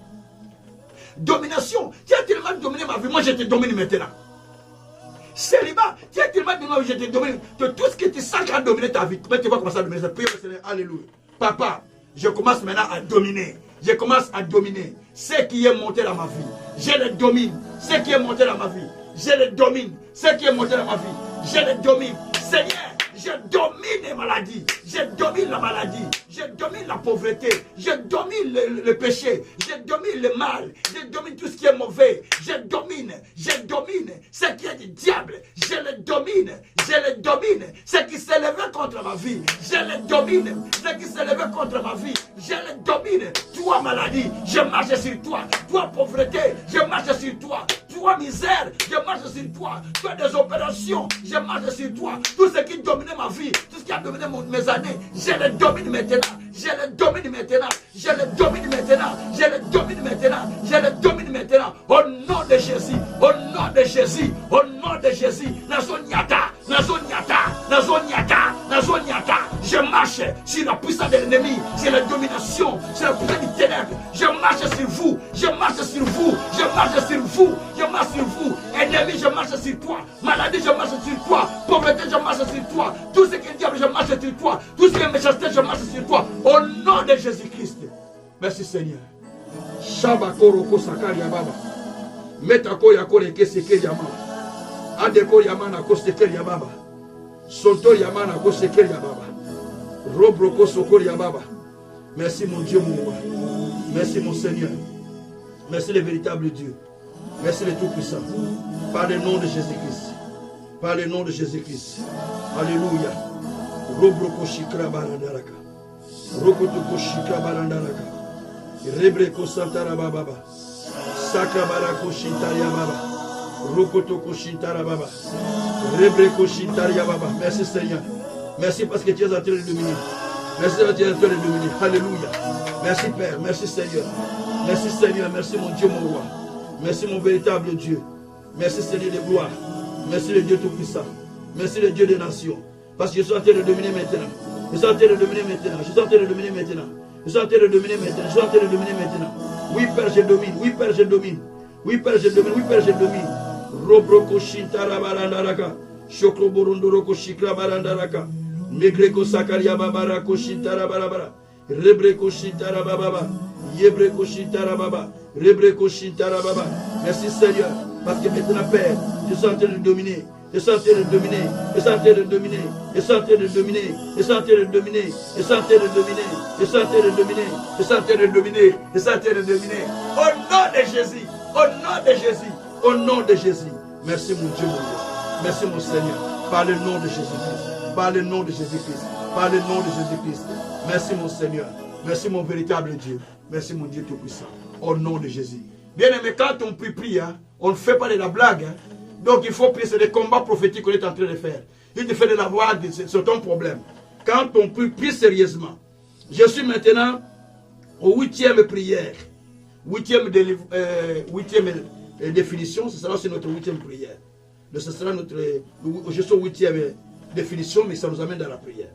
Domination, tu as tellement dominé ma vie, moi je te domine maintenant. Célibat, tu as tellement dominé ma vie, je te domine. De tout ce que tu sens qui a dominé ta vie, tu vas commencer à dominer. Prie au Seigneur, alléluia. Papa, je commence maintenant à dominer. Je commence à dominer. Ce qui est monté dans ma vie, je le domine. Ce qui est monté dans ma vie, je le domine. Ce qui est monté dans ma vie, je le domine. Seigneur, je domine les maladies, je domine la maladie, je domine la pauvreté, je domine le péché, je domine le mal, je domine tout ce qui est mauvais, je domine ce qui est du diable, je le domine, ce qui s'est levé contre ma vie, je le domine, ce qui s'est levé contre ma vie, je le domine. Toi maladie, je marche sur toi, toi pauvreté, je marche sur toi, toi misère, je marche sur toi, toi des opérations, je marche sur toi, tout ce qui domine ma vie, tout ce qui a dominé mes années, je le domine maintenant, je le domine maintenant, je le domine maintenant, je le domine maintenant, je le domine maintenant, au nom de Jésus, au nom de Jésus, au nom de Jésus, je marche sur la puissance de l'ennemi, sur la domination, sur la puissance du ténèbre, je marche sur vous, je marche sur vous, je marche sur vous, je marche sur vous, ennemi, je marche sur toi, maladie, je marche sur toi, pauvreté, je marche sur toi, tout ce qui est diable, je marche sur toi, tout ce qui est méchanceté, je marche sur toi, au nom de Jésus-Christ. Merci Seigneur. Shabakoroko sakari yababa. Metako yakore keseke yamama. Adeko yamana koseke yababa. Sonto yamana koseke yababa. Robroko sokori yababa. Merci mon Dieu, mon roi. Merci mon Seigneur. Merci le véritable Dieu. Merci le Tout-Puissant. Par le nom de Jésus-Christ. Par le nom de Jésus-Christ. Alléluia. Robroko shikra barandaraka. Rokotoko shikra barandaraka. Rebreko santara baba. Sakra barako shintaria baba. Rokotoko shintara baba. Rebreko shintaria baba. Merci Seigneur. Merci parce que tu es en train de dominer. Merci parce que tu es en train de dominer. Alléluia. Merci Père. Merci Seigneur. Merci Seigneur. Merci mon Dieu, mon roi. Merci mon véritable Dieu. Merci Seigneur de gloire. Merci le Dieu Tout-Puissant. Merci le Dieu des nations. Parce que je suis en train de dominer maintenant. Je suis en train de dominer maintenant. Je suis en train de dominer maintenant. Je suis en train de dominer maintenant. Je suis en train de dominer maintenant. Oui, Père, je domine. Oui, Père, je domine. Oui, Père, je domine. Oui, Père, je domine. Robroko shintara barandaraka. Shokro borondoroko shikra barandaraka. Megreko sakaria babarako shintara barabara. Rebreko shintara bababa. Yebreko shintara baba. Rebreko shintara baba. Merci Seigneur. Parce que maintenant, Père, je suis en train de dominer. Je suis en train de dominer. Je suis en train de dominer. Je suis en train de dominer. Je suis en train de dominer. Je suis en train de dominer. Je suis en train de dominer. Je suis en train de dominer. Je suis en train de dominer. Au nom de Jésus. Au nom de Jésus. Au nom de Jésus. Merci mon Dieu, mon Dieu. Merci mon Seigneur. Par le nom de Jésus-Christ. Par le nom de Jésus-Christ. Par le nom de Jésus-Christ. Merci mon Seigneur. Merci mon véritable Dieu. Merci mon Dieu Tout-Puissant. Au nom de Jésus. Bien aimé, quand on prie, hein, on ne fait pas de la blague. Hein. Donc il faut prier, c'est des combats prophétiques qu'on est en train de faire. Il te fait de la voix, c'est ton problème. Quand on prie sérieusement. Je suis maintenant au 8e prière. 8e définition, ce sera aussi notre 8e prière. Donc ce sera notre, je suis au 8e définition, mais ça nous amène dans la prière.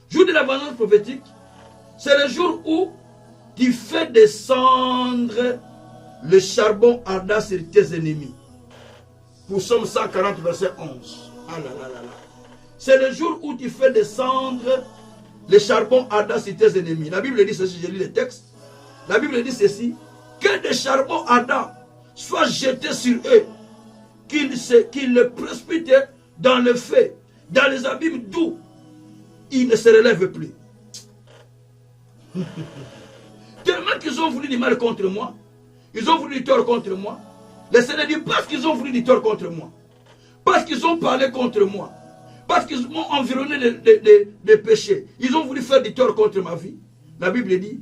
Jour de la vengeance prophétique, c'est le jour où tu fais descendre le charbon ardent sur tes ennemis. Pour Psaume 140, verset 11. Ah là là là là. C'est le jour où tu fais descendre le charbon ardent sur tes ennemis. La Bible dit ceci, je lis le texte. La Bible dit ceci, que des charbons ardents soient jetés sur eux, qu'ils le précipitent dans le feu, dans les abîmes d'où ils ne se relèvent plus. Tellement qu'ils ont voulu du mal contre moi, ils ont voulu du tort contre moi. Le Seigneur dit, parce qu'ils ont voulu du tort contre moi, parce qu'ils ont parlé contre moi, parce qu'ils m'ont environné de péchés, ils ont voulu faire du tort contre ma vie. La Bible dit,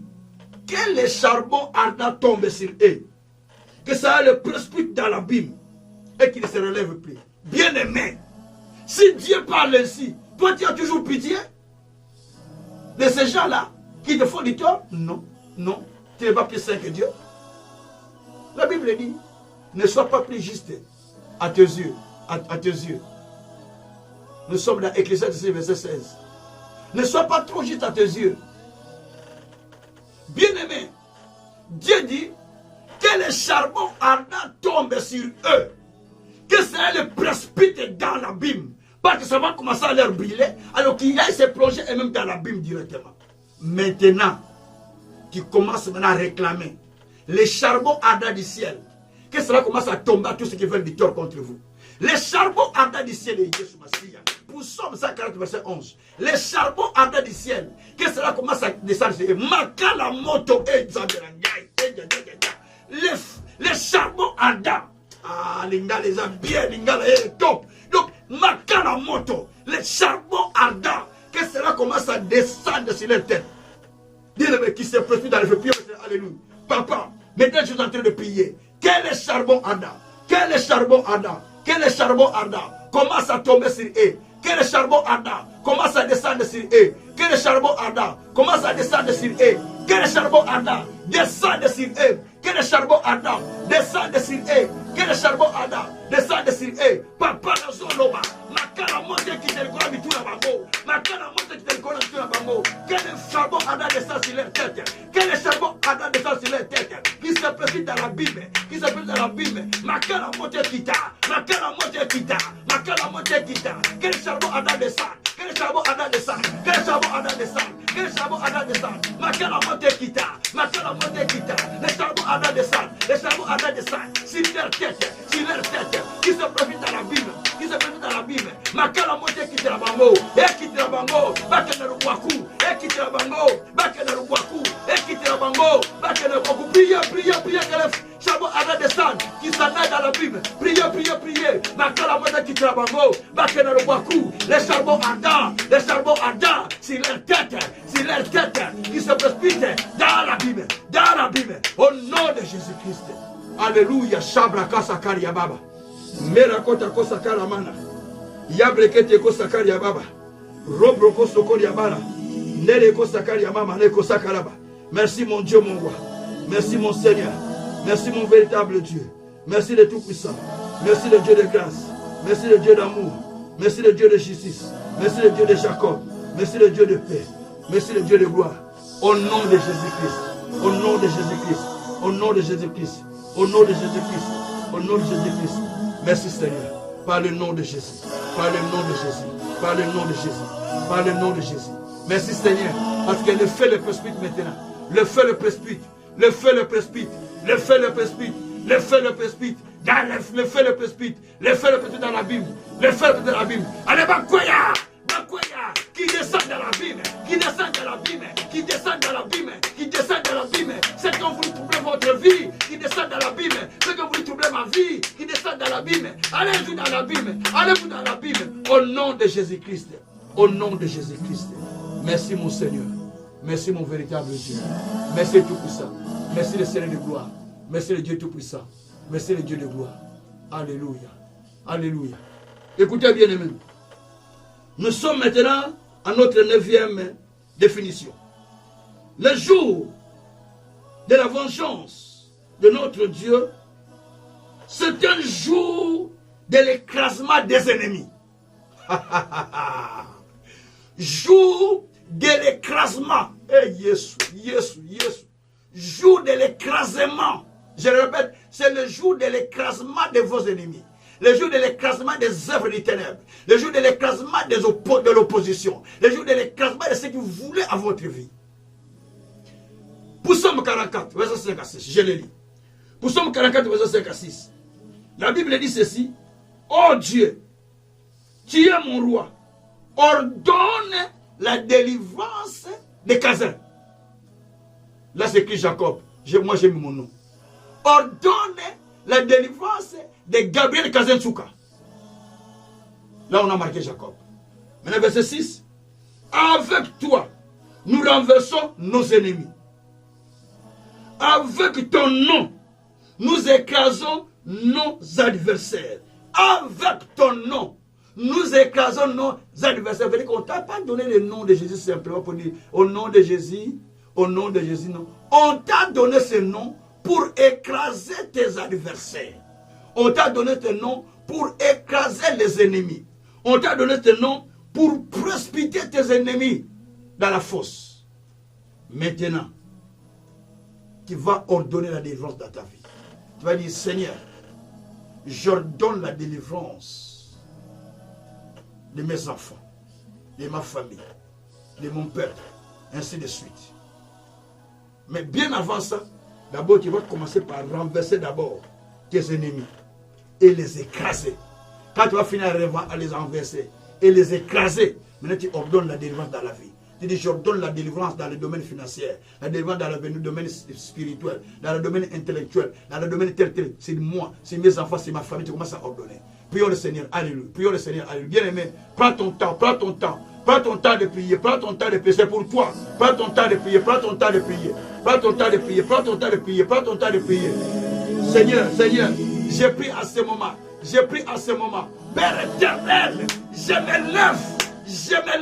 que les charbons ardents tombent sur eux, que ça le précipite dans l'abîme et qu'ils ne se relèvent plus. Bien aimé, si Dieu parle ainsi, toi tu as toujours pitié de ces gens-là qui te font du tort? Non, non, tu n'es pas plus saint que Dieu. La Bible dit, ne sois pas plus juste à tes yeux. À tes yeux. Nous sommes dans Ecclésiaste verset 16. Ne sois pas trop juste à tes yeux. Bien-aimé, Dieu dit que les charbons ardents tombent sur eux, que ça les précipite dans l'abîme, parce que ça va commencer à leur brûler, alors qu'il aille se plonger et même dans l'abîme directement. Maintenant, tu commences maintenant à réclamer les charbons ardents du ciel, que cela commence à tomber à tous ceux qui veulent du tort contre vous. Les charbons ardents du ciel de Jésus Massia. Pour Psaume 140, verset 11. Les charbons ardents du ciel, que cela commence à descendre. Makala moto et les charbons ardents. Ah, l'ingala les a bien, l'ingala est top. Donc, makala moto, les charbons ardents, que cela commence à descendre sur leur tête. Dis-le qui se précipite dans le feu. Alléluia. Papa, maintenant je suis en train de prier. Que les charbons ardents, que les charbons ardents, que les charbons ardents commencent à tomber sur eux. Que les charbons ardents commencent à descendre sur eux. Que les charbons ardents commencent à descendre sur eux. Que les charbons ardents descendent sur eux. Que les charbons ardents descendent sur eux. Que les charbons ardents descendent sur eux. Papa Nazoloba, Makala monte qui te le connaît du tout la bango. Makala monte qui te le connaît du tout la bango. Que les charbons ardents descendent sur leur tête. Que les charbons ardents descendent sur leur tête. Qui se précipitent dans la Bible. Qui se précipitent dans la Bible. Makala monte kita. Makala monte kita. Makala monte kita. Que les charbons ardents descendent. Que les charbons ardents descendent. Que les charbons ardents descendent. que le charbon ardent descende. Que la montée quitta. Que la montée quitta. Le charbon ardent descende. Le charbon ardent descende. Sur leur tête. Sur leur tête. Qui se profite dans l'abîme. Qui se profite dans l'abîme. Que la montée quitte la bango. Et quitte la bango. Bakke le boakou. Et quitte la bango. Bakke le boakou. Et quitte la bango. Bakke le boakou. Priez, priez, priez que le charbon ardent descende. Qui s'en aille dans l'abîme. Priez, priez, priez. Que la montée quitte la bango. Bakke le boakou. Les charbons ardents. Les charbons ardents. Sur leur tête. Sur leur tête. Qui se précipite dans l'abîme. Dans l'abîme. Au nom de Jésus-Christ. Alléluia. Shabra kasakari ya baba. Merakota kosakara mana. Yabrekete kosakari ya baba. Robro kosokori ya bala. Nere kosakari ya mama. Ne kosakaraba. Merci mon Dieu, mon roi. Merci mon Seigneur. Merci mon véritable Dieu. Merci le Tout-Puissant. Merci le Dieu de grâce. Merci le Dieu d'amour. Merci le Dieu de justice. Merci le Dieu de Jacob. Merci le Dieu de paix. Merci le Dieu de gloire. Au nom de Jésus-Christ. Au nom de Jésus-Christ. Au nom de Jésus-Christ. Au nom de Jésus-Christ. Au nom de Jésus-Christ. Merci Seigneur. Par le nom de Jésus. Par le nom de Jésus. Par le nom de Jésus. Par le nom de Jésus. Merci Seigneur. Parce que le feu le précipite maintenant. Le feu le précipite. Le feu le précipite. Le feu le précipite. Le feu le précipite. Le feu le précipite. Le feu le précipite dans l'abîme. Le feu le précipite dans l'abîme. Allez, Bakoya! Bakoya! Qui descend dans l'abîme. Qui descend dans l'abîme. Qui descend dans l'abîme. Qui descend dans l'abîme. C'est quand vous troublez votre vie. Qui descend dans l'abîme. C'est quand vous troublez ma vie. Qui descend dans l'abîme. Allez-vous dans l'abîme. Allez-vous dans l'abîme. Au nom de Jésus-Christ. Au nom de Jésus-Christ. Merci mon Seigneur. Merci mon véritable Dieu. Merci Tout-Puissant. Merci le Seigneur de gloire. Merci le Dieu Tout-Puissant. Merci le Dieu de gloire. Alléluia. Alléluia. Écoutez bien aimés. Nous sommes maintenant à notre 9e définition. Le jour de la vengeance de notre Dieu, c'est un jour de l'écrasement des ennemis. Jour de l'écrasement. Eh, Jésus, Jésus, Jésus. Jour de l'écrasement. Je le répète, c'est le jour de l'écrasement de vos ennemis. Le jour de l'écrasement des œuvres des ténèbres. Le jour de l'écrasement de l'opposition. Le jour de l'écrasement de ce que vous voulez à votre vie. Pour Psaume 44, verset 5 à 6, je le lis. Pour Psaume 44, verset 5 à 6. La Bible dit ceci. Oh Dieu, tu es mon roi. Ordonne la délivrance des Kazins. Là, c'est écrit Jacob. Moi, j'ai mis mon nom. Ordonne la délivrance de Gabriel Kazensouka. Là, on a marqué Jacob. Maintenant, verset 6. Avec toi, nous renversons nos ennemis. Avec ton nom, nous écrasons nos adversaires. Avec ton nom, nous écrasons nos adversaires. Ça veut dire qu'on ne t'a pas donné le nom de Jésus simplement pour dire au nom de Jésus, non. On t'a donné ce nom pour écraser tes adversaires. On t'a donné ce nom pour écraser les ennemis. On t'a donné ce nom pour précipiter tes ennemis dans la fosse. Maintenant, tu vas ordonner la délivrance dans ta vie. Tu vas dire, Seigneur, j'ordonne la délivrance de mes enfants, de ma famille, de mon père, ainsi de suite. Mais bien avant ça, d'abord, tu vas commencer par renverser d'abord tes ennemis et les écraser. Quand tu vas finir à les renverser et les écraser, maintenant tu ordonnes la délivrance dans la vie. Tu dis, j'ordonne la délivrance dans le domaine financier, la délivrance dans le domaine spirituel, dans le domaine intellectuel, dans le domaine tel. C'est moi, c'est mes enfants, c'est ma famille. Tu commences à ordonner. Prions le Seigneur, alléluia. Prions le Seigneur, alléluia. Bien aimé, prends ton temps, prends ton temps. Prends ton temps de prier, prends ton temps de prier, c'est pour toi. Prends ton temps de prier, prends ton temps de prier. Prends ton temps de prier, prends ton temps de prier, prends ton temps de prier. Seigneur, Seigneur, j'ai pris à ce moment. J'ai pris à ce moment. Père éternel, je me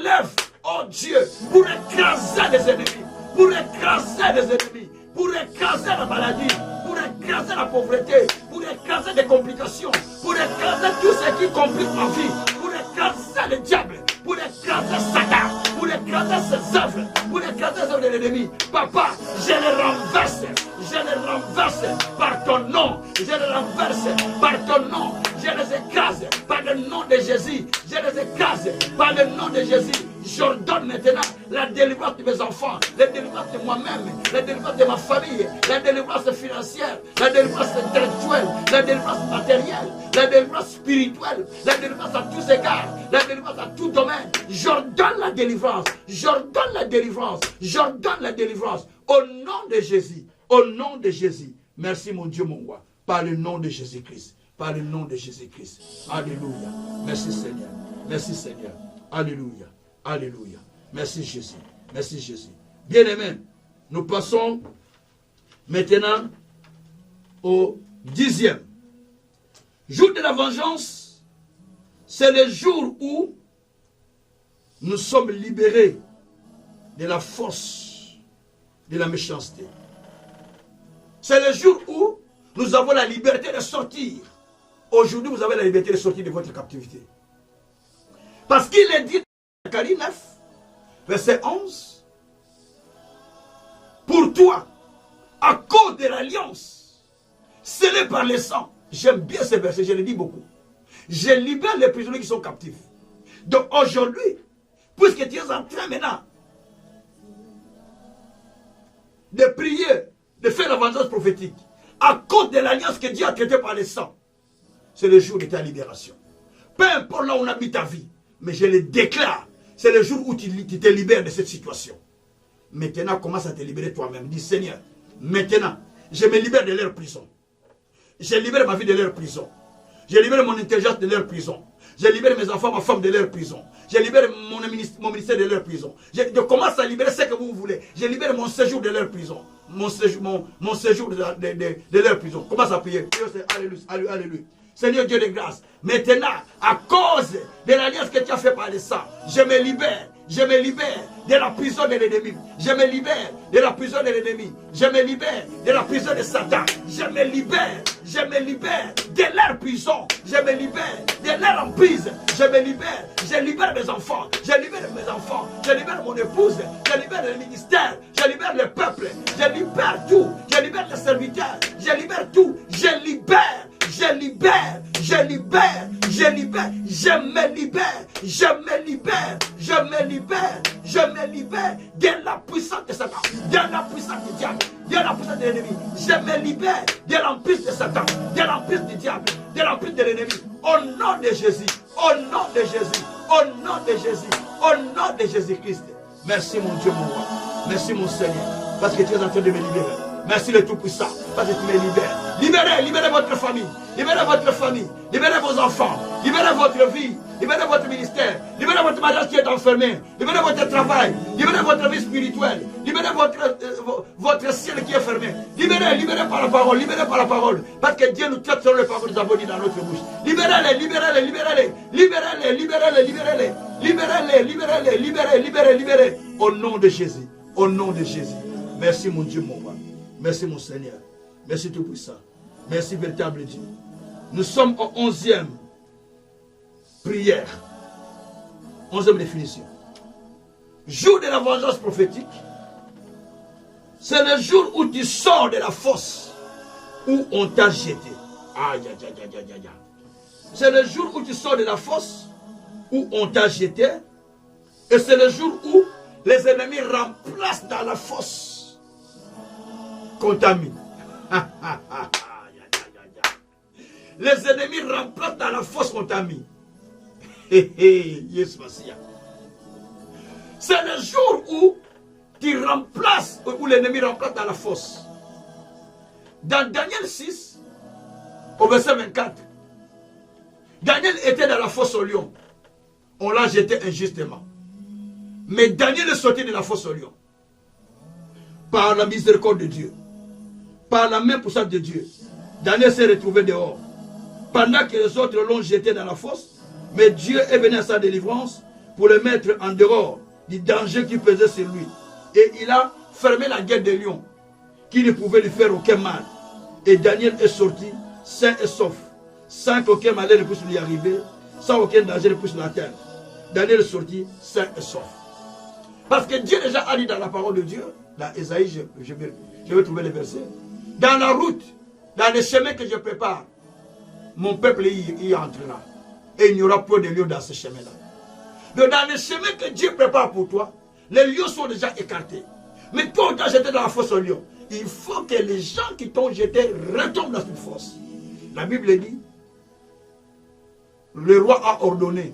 lève, oh Dieu, pour écraser les ennemis, pour écraser les ennemis, pour écraser la maladie, pour écraser la pauvreté, pour écraser les complications, pour écraser tout ce qui complique ma vie, pour écraser le diable, pour écraser Satan, pour écraser ses œuvres, pour écraser les œuvres de l'ennemi. Papa, je les renverse par ton nom, je les renverse par ton nom, je les écrase par le nom de Jésus, je les écrase par le nom de Jésus, J'ordonne maintenant la délivrance de mes enfants, la délivrance de moi-même, la délivrance de ma famille, la délivrance financière, la délivrance intellectuelle, la délivrance matérielle, la délivrance spirituelle, la délivrance à tous égards, la délivrance à tout domaine. J'ordonne la délivrance, j'ordonne la délivrance, j'ordonne la délivrance. Au nom de Jésus, au nom de Jésus. Merci mon Dieu, mon roi, par le nom de Jésus-Christ. Par le nom de Jésus-Christ. Alléluia. Merci Seigneur. Merci Seigneur. Alléluia. Alléluia. Merci Jésus. Merci Jésus. Bien-aimés, nous passons maintenant au 10e. Jour de la vengeance, c'est le jour où nous sommes libérés de la force de la méchanceté. C'est le jour où nous avons la liberté de sortir. Aujourd'hui, vous avez la liberté de sortir de votre captivité. Parce qu'il est dit dans Zacharie 9, verset 11, pour toi, à cause de l'alliance, scellée par le sang. J'aime bien ce verset, je le dis beaucoup. Je libère les prisonniers qui sont captifs. Donc aujourd'hui, puisque tu es en train maintenant de prier, de faire la vengeance prophétique, à cause de l'alliance que Dieu a traitée par le sang, c'est le jour de ta libération. Peu importe là où on habite ta vie, mais je le déclare, c'est le jour où tu te libères de cette situation. Maintenant, commence à te libérer toi-même. Dis Seigneur, maintenant, je me libère de leur prison. Je libère ma vie de leur prison. Je libère mon intelligence de leur prison. Je libère mes enfants, ma femme de leur prison. Je libère mon ministère de leur prison. Je commence à libérer ce que vous voulez. Je libère mon séjour de leur prison. Mon séjour de leur prison. Commence à prier. Alléluia, alléluia, alléluia. Seigneur Dieu de grâce, maintenant, à cause de l'alliance que tu as fait par le sang, je me libère de la prison de l'ennemi. Je me libère de la prison de l'ennemi. Je me libère de la prison de Satan. Je me libère de leur prison. Je me libère de leur emprise. Je libère mes enfants. Je libère mon épouse. Je libère le ministère. Je libère le peuple. Je libère tout. Je libère les serviteurs. Je libère tout. Je me libère de la puissance de Satan, de la puissance du diable, de la puissance de l'ennemi. Je me libère de l'emprise de Satan, de l'emprise du diable, de l'emprise de l'ennemi. Au nom de Jésus, au nom de Jésus, au nom de Jésus, au nom de Jésus-Christ. Merci mon Dieu, mon roi. Merci mon Seigneur, parce que tu es en train de me libérer. Merci le Tout-Puissant, parce que tu me libères. Libérez votre famille. Libérez votre famille. Libérez vos enfants. Libérez votre vie. Libérez votre ministère. Libérez votre mariage qui est enfermé. Libérez votre travail. Libérez votre vie spirituelle. Libérez votre ciel qui est fermé. Libérez par la parole. Libérez par la parole. Parce que Dieu nous traite selon les paroles que nous avons dit dans notre bouche. Libérez-les. Libérez. Au nom de Jésus. Au nom de Jésus. Merci mon Dieu, mon roi. Merci mon Seigneur. Merci Tout-Puissant. Merci véritable Dieu. Nous sommes au 11e prière. 11e définition. Jour de la vengeance prophétique. C'est le jour où tu sors de la fosse où on t'a jeté. C'est le jour où tu sors de la fosse où on t'a jeté. Et c'est le jour où les ennemis remplacent dans la fosse qu'on t'a mis. Les ennemis remplacent dans la fosse qu'on t'a mis. C'est le jour où tu remplaces, où l'ennemi remplace dans la fosse. Dans Daniel 6, au verset 24, Daniel était dans la fosse au lion. On l'a jeté injustement. Mais Daniel est sorti de la fosse au lion. Par la miséricorde de Dieu. Par la main puissante de Dieu. Daniel s'est retrouvé dehors. Pendant que les autres l'ont jeté dans la fosse, mais Dieu est venu à sa délivrance pour le mettre en dehors du danger qui pesait sur lui. Et il a fermé la gueule des lions, qui ne pouvait lui faire aucun mal. Et Daniel est sorti sain et sauf, sans qu'aucun malheur ne puisse lui arriver, sans aucun danger ne puisse l'atteindre. Daniel est sorti sain et sauf. Parce que Dieu déjà a dit dans la parole de Dieu, dans Ésaïe, je vais trouver les versets, dans la route, dans les chemins que je prépare, mon peuple y entrera. Et il n'y aura pas de lieu dans ce chemin-là. Donc dans le chemin que Dieu prépare pour toi, les lions sont déjà écartés. Mais toi, on t'a jeté dans la fosse aux lions. Il faut que les gens qui t'ont jeté retombent dans cette fosse. La Bible dit, le roi a ordonné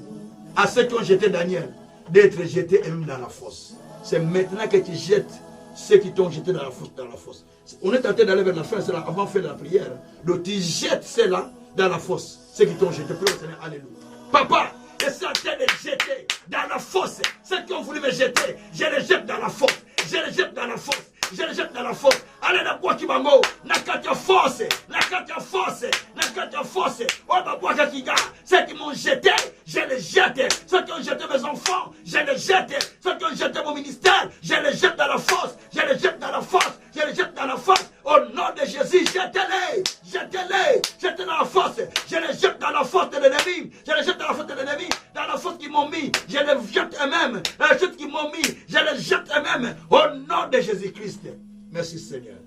à ceux qui ont jeté Daniel d'être jetés eux-mêmes dans la fosse. C'est maintenant que tu jettes ceux qui t'ont jeté dans la fosse. On est tenté d'aller vers la fin, c'est là, avant de faire la prière. Donc tu jettes ceux-là dans la fosse. Ceux qui t'ont jeté. Alléluia. Papa, je suis en train de jeter dans la fosse. Ceux qui ont voulu me jeter, je les jette dans la fosse. Je les jette dans la fosse. Je les jette dans la fosse. Allez, na bois qui m'a mot. Na katia force. Na katia force. Na katia force. Oh, ma bois qui gars. Ceux qui m'ont jeté, je les jette. Ceux qui ont jeté mes enfants, je les jette. Ceux qui ont jeté mon ministère, je les jette dans la fosse. Je les jette dans la fosse. Je les jette dans la fosse. Au nom de Jésus, jetez-les. Jetez-les. Jetez dans la fosse. Je les jette dans la fosse de l'ennemi. Je les jette dans la fosse de l'ennemi. Dans la fosse qu'ils m'ont mis, je les jette eux-mêmes. Dans la fosse qu'ils m'ont mis, je les jette eux-mêmes. Au nom de Jésus-Christ. Merci Seigneur.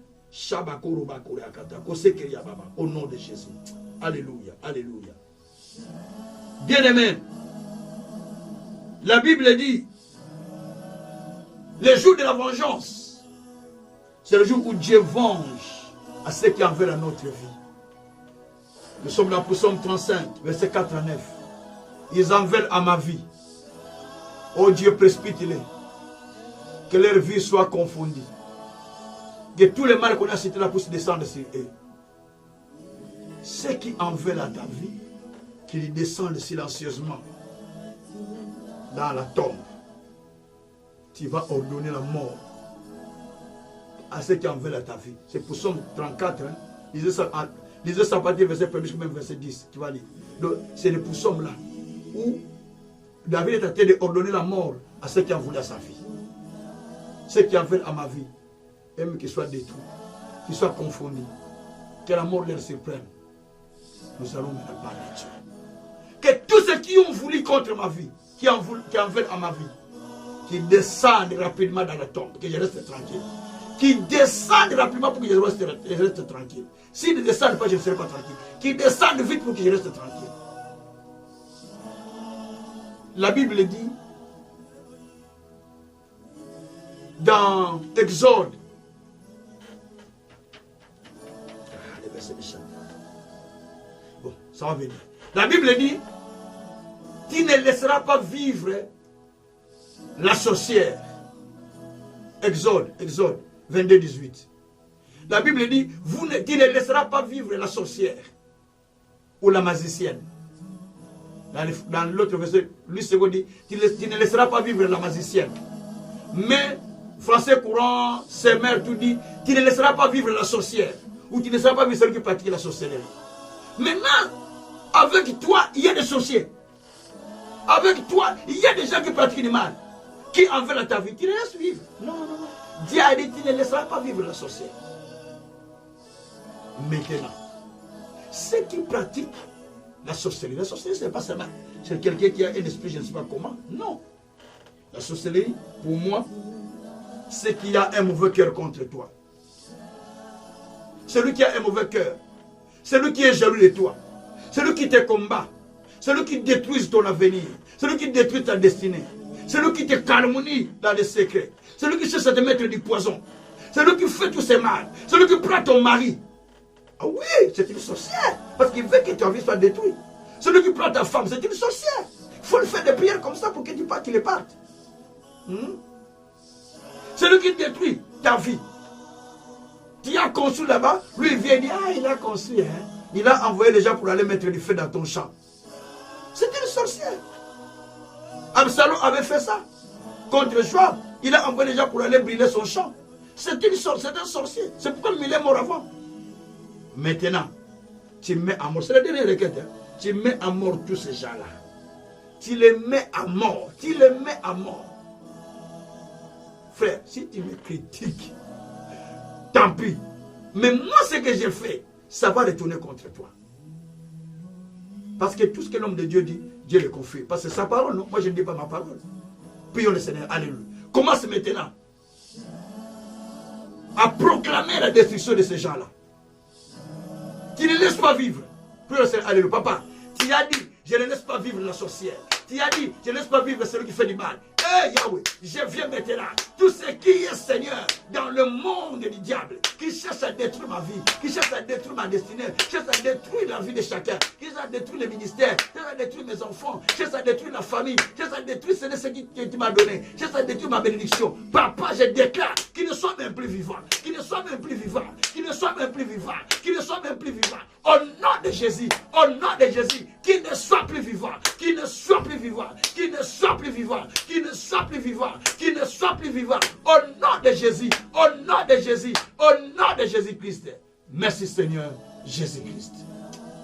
Au nom de Jésus. Alléluia. Alléluia. Bien-aimés, la Bible dit, le jour de la vengeance, c'est le jour où Dieu venge à ceux qui en veulent à notre vie. Nous sommes dans le psaume 35, verset 4 à 9. Ils en veulent à ma vie. Oh Dieu, précipite-les. Que leur vie soit confondue. Que tous les mal qu'on a cités là pour se descendre sur eux. Ceux qui en veulent à ta vie, qu'ils descendent silencieusement dans la tombe. Tu vas ordonner la mort à ceux qui en veulent à ta vie. C'est pour Psaume 34. Hein? Lisez ça à partir du verset 1 jusqu'au même verset 10. Tu vas lire. Donc, c'est le psaume là où David est en train d'ordonner la mort à ceux qui en voulaient à sa vie. Ceux qui en veulent à ma vie, aiment qu'ils soient détruits, qu'ils soient confondus, que la mort leur surprenne. Nous allons maintenant parler de Dieu. Que tous ceux qui ont voulu contre ma vie, qui en veulent à ma vie, qui descendent rapidement dans la tombe, que je reste tranquille. Qui descendent rapidement pour que je reste tranquille. S'ils ne descendent pas, je ne serai pas tranquille. Qui descendent vite pour que je reste tranquille. La Bible dit, dans Exode, bon, ça va venir. La Bible dit, tu ne laisseras pas vivre la sorcière. Exode 22, 18. La Bible dit, tu ne laisseras pas vivre la sorcière ou la magicienne. Dans l'autre verset, lui second dit, tu ne laisseras pas vivre la magicienne. Mais, français courant, ses mères, tout dit, tu ne laisseras pas vivre la sorcière. Ou tu ne laisseras pas vivre celui qui pratique la sorcellerie. Maintenant, avec toi, il y a des sorciers. Avec toi, il y a des gens qui pratiquent du mal. Qui en veulent à ta vie, tu les laisses vivre. Non. Dieu a dit, tu ne laisseras pas vivre la sorcière. Maintenant, ceux qui pratiquent la sorcellerie, ce n'est pas seulement c'est quelqu'un qui a un esprit, je ne sais pas comment. Non. La sorcellerie, pour moi, c'est qu'il y a un mauvais cœur contre toi. Celui qui a un mauvais cœur, celui qui est jaloux de toi, celui qui te combat, celui qui détruit ton avenir, celui qui détruit ta destinée, celui qui te calomnie dans les secrets, celui qui cherche à te mettre du poison, celui qui fait tous ces mal, celui qui prend ton mari. Ah oui, c'est une sorcière, parce qu'il veut que ta vie soit détruite. Celui qui prend ta femme, c'est une sorcière. Il faut le faire des prières comme ça pour qu'il parte. Celui qui détruit ta vie. Tu as construit là-bas, lui il vient dire, ah il a construit, hein. Il a envoyé les gens pour aller mettre du feu dans ton champ. C'est une sorcière. Absalom avait fait ça. Contre Joab, il a envoyé les gens pour aller brûler son champ. C'est un sorcier. C'est pourquoi il est mort avant. Maintenant, tu mets à mort. C'est la dernière requête. Hein. Tu mets à mort tous ces gens-là. Tu les mets à mort. Tu les mets à mort. Frère, si tu me critiques, tant pis. Mais moi, ce que j'ai fait, ça va retourner contre toi. Parce que tout ce que l'homme de Dieu dit, Dieu le confie. Parce que sa parole, non, moi je ne dis pas ma parole. Prions le Seigneur, alléluia. Commence maintenant à proclamer la destruction de ces gens-là. Tu ne laisses pas vivre. Prions le Seigneur, alléluia. Papa, tu as dit, je ne laisse pas vivre la sorcière. Tu as dit, je ne laisse pas vivre celui qui fait du mal. Eh Yahweh, je viens maintenant. Tout ce qui est Seigneur dans le monde du diable, qui cherche à détruire ma vie, qui cherche à détruire ma destinée, qui cherche à détruire la vie de chacun, qui cherche à détruire le ministère, qui cherche à détruire mes enfants, qui cherche à détruire la famille, qui cherche à détruire ce qui tu m'as donné, qui cherche à détruire ma bénédiction. Papa, je déclare qu'il ne soit même plus vivant, qu'il ne soit même plus vivant, qu'il ne soit même plus vivant, qu'il ne soit même plus vivant. Au nom de Jésus, au nom de Jésus, qu'il ne soit plus vivant, qu'il ne soit plus vivant, qu'il ne soit plus vivant, qu'il ne soit plus vivant, qu'il ne soit plus vivant. Au nom de Jésus, au nom de Jésus, au nom de Jésus-Christ. Merci Seigneur Jésus-Christ.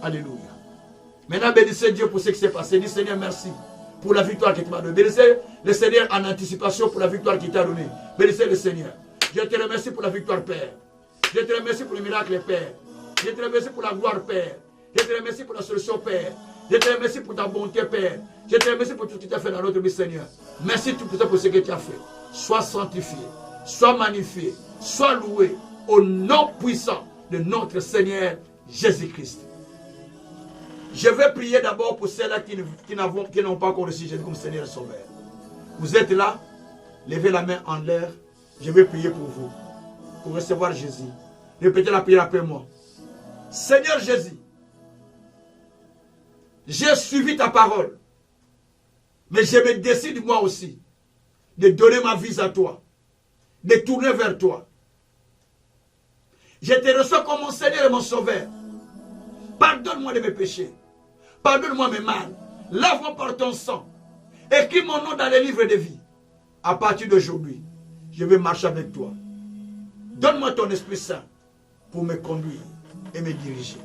Alléluia. Maintenant, bénissez Dieu pour ce qui s'est passé. Dis Seigneur, merci pour la victoire que tu m'as donnée. Bénissez le Seigneur en anticipation pour la victoire qu'il t'a donnée. Bénissez le Seigneur. Je te remercie pour la victoire, Père. Je te remercie pour le miracle, Père. Je te remercie pour la gloire, Père. Je te remercie pour la solution, Père. Je te remercie pour ta bonté, Père. Je te remercie pour tout ce que tu as fait dans notre vie, Seigneur. Merci tout pour ce que tu as fait. Sois sanctifié, sois magnifié, sois loué au nom puissant de notre Seigneur Jésus-Christ. Je vais prier d'abord pour ceux-là qui n'ont pas encore reçu Jésus comme Seigneur et Sauveur. Vous êtes là, levez la main en l'air. Je vais prier pour vous, pour recevoir Jésus. Répétez la prière après moi. Seigneur Jésus, j'ai suivi ta parole, mais je me décide moi aussi de donner ma vie à toi, de tourner vers toi. Je te reçois comme mon Seigneur et mon Sauveur. Pardonne-moi de mes péchés, pardonne-moi mes mal, lave-moi par ton sang, écris mon nom dans les livres de vie. À partir d'aujourd'hui, je vais marcher avec toi. Donne-moi ton Esprit Saint pour me conduire et me diriger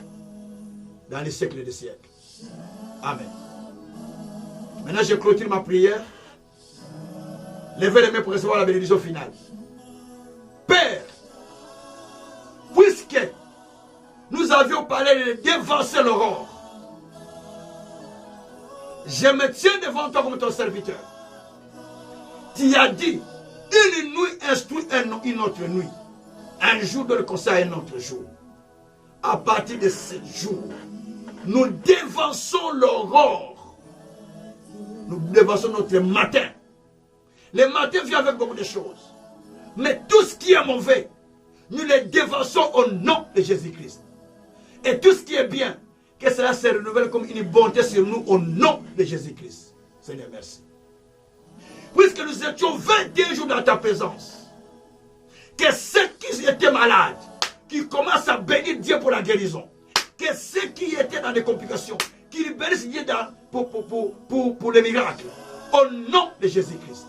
dans les siècles des siècles. Amen. Maintenant, je clôture ma prière. Levez les mains pour recevoir la bénédiction finale. Père, puisque nous avions parlé de dévancer l'aurore, je me tiens devant toi comme ton serviteur. Tu as dit, une nuit instruit une autre nuit. Un jour donne conseil à un autre jour. À partir de ce jour, nous dévançons l'aurore. Nous dévançons notre matin. Le matin vient avec beaucoup de choses. Mais tout ce qui est mauvais, nous le dévançons au nom de Jésus-Christ. Et tout ce qui est bien, que cela se renouvelle comme une bonté sur nous au nom de Jésus-Christ. Seigneur, merci. Puisque nous étions 21 jours dans ta présence, que ceux qui étaient malades, qui commencent à bénir Dieu pour la guérison, que ceux qui étaient dans des complications, qui bénissent Dieu pour les miracles, au nom de Jésus-Christ.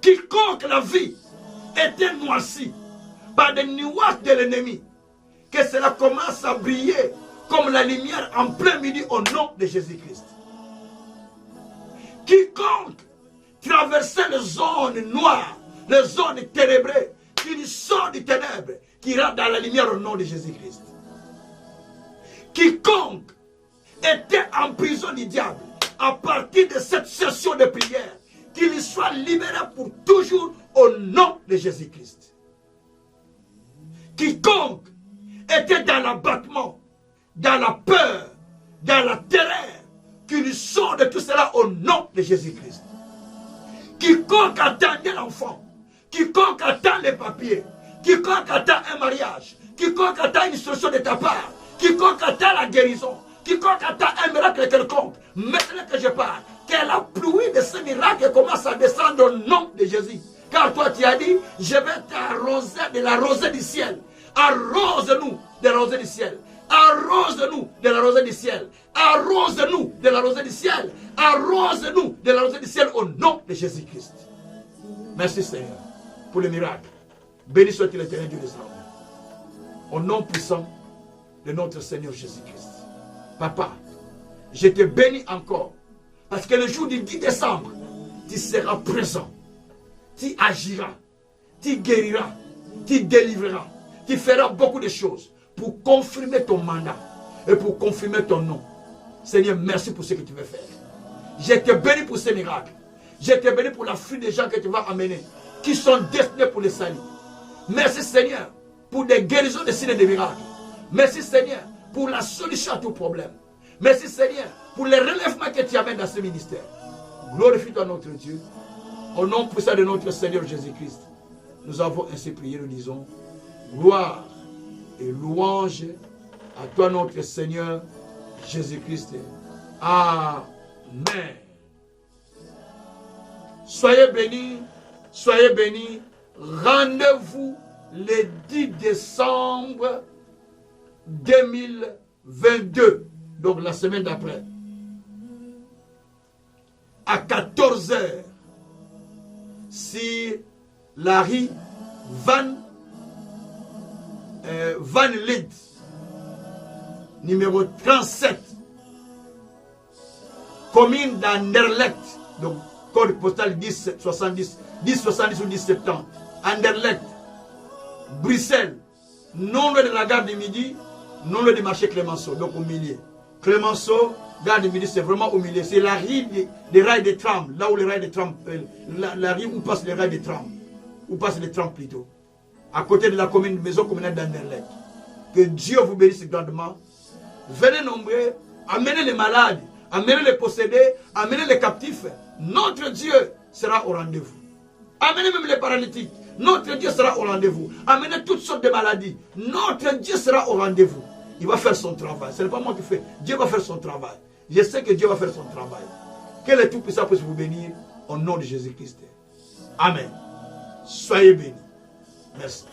Quiconque la vie était noircie par des nuages de l'ennemi, que cela commence à briller comme la lumière en plein midi au nom de Jésus-Christ. Quiconque traversait les zones noires, les zones ténébreuses, qui sort du ténèbre, qui rentre dans la lumière au nom de Jésus-Christ. Quiconque était en prison du diable, à partir de cette session de prière, qu'il soit libéré pour toujours au nom de Jésus-Christ. Quiconque était dans l'abattement, dans la peur, dans la terreur, qu'il sort de tout cela au nom de Jésus-Christ. Quiconque attendait l'enfant, quiconque attend les papiers, quiconque attend un mariage, quiconque attend une solution de ta part, quiconque attend la guérison, quiconque attend un miracle quelconque, maintenant que je parle, que la pluie de ce miracle commence à descendre au nom de Jésus. Car toi tu as dit, je vais t'arroser de la rosée du ciel. Arrose-nous de la rosée du ciel. Arrose-nous de la rosée du ciel. Arrose-nous de la rosée du ciel. Arrose-nous de la rosée du ciel au nom de Jésus-Christ. Merci Seigneur pour le miracle. Béni soit-il l'Éternel Dieu des armées. Au nom puissant de notre Seigneur Jésus-Christ. Papa, je te bénis encore. Parce que le jour du 10 décembre, tu seras présent. Tu agiras. Tu guériras. Tu délivreras. Tu feras beaucoup de choses pour confirmer ton mandat et pour confirmer ton nom. Seigneur, merci pour ce que tu veux faire. Je te bénis pour ces miracles. Je te bénis pour la fuite des gens que tu vas amener, qui sont destinés pour le salut. Merci Seigneur pour des guérisons, des signes et des miracles. Merci Seigneur pour la solution à tout problème. Merci Seigneur pour les relèvements que tu amènes dans ce ministère. Glorifie-toi notre Dieu. Au nom puissant de notre Seigneur Jésus-Christ, nous avons ainsi prié, nous disons, gloire et louange à toi notre Seigneur Jésus-Christ. Amen. Soyez bénis, soyez bénis. Rendez-vous le 10 décembre 2022, donc la semaine d'après, à 14 h, si Larry Van Lid, numéro 37, commune d'Anderlecht, donc code postal 1070 ou 1070, Anderlecht, Bruxelles, non loin de la gare du Midi, non loin du marché Clémenceau, donc au milieu. Clémenceau, gare du Midi, c'est vraiment au milieu. C'est la rue des rails de tram, là où les rails de tram, la rue où passent les rails de tram, où passent les trams plutôt, à côté de la commune, maison communale d'Anderlecht. Que Dieu vous bénisse grandement. Venez nombreux, amenez les malades, amenez les possédés, amenez les captifs. Notre Dieu sera au rendez-vous. Amenez même les paralytiques. Notre Dieu sera au rendez-vous. Amenez toutes sortes de maladies. Notre Dieu sera au rendez-vous. Il va faire son travail. Ce n'est pas moi qui fais. Dieu va faire son travail. Je sais que Dieu va faire son travail. Que le Tout-Puissant puisse vous bénir au nom de Jésus-Christ. Amen. Soyez bénis. Merci.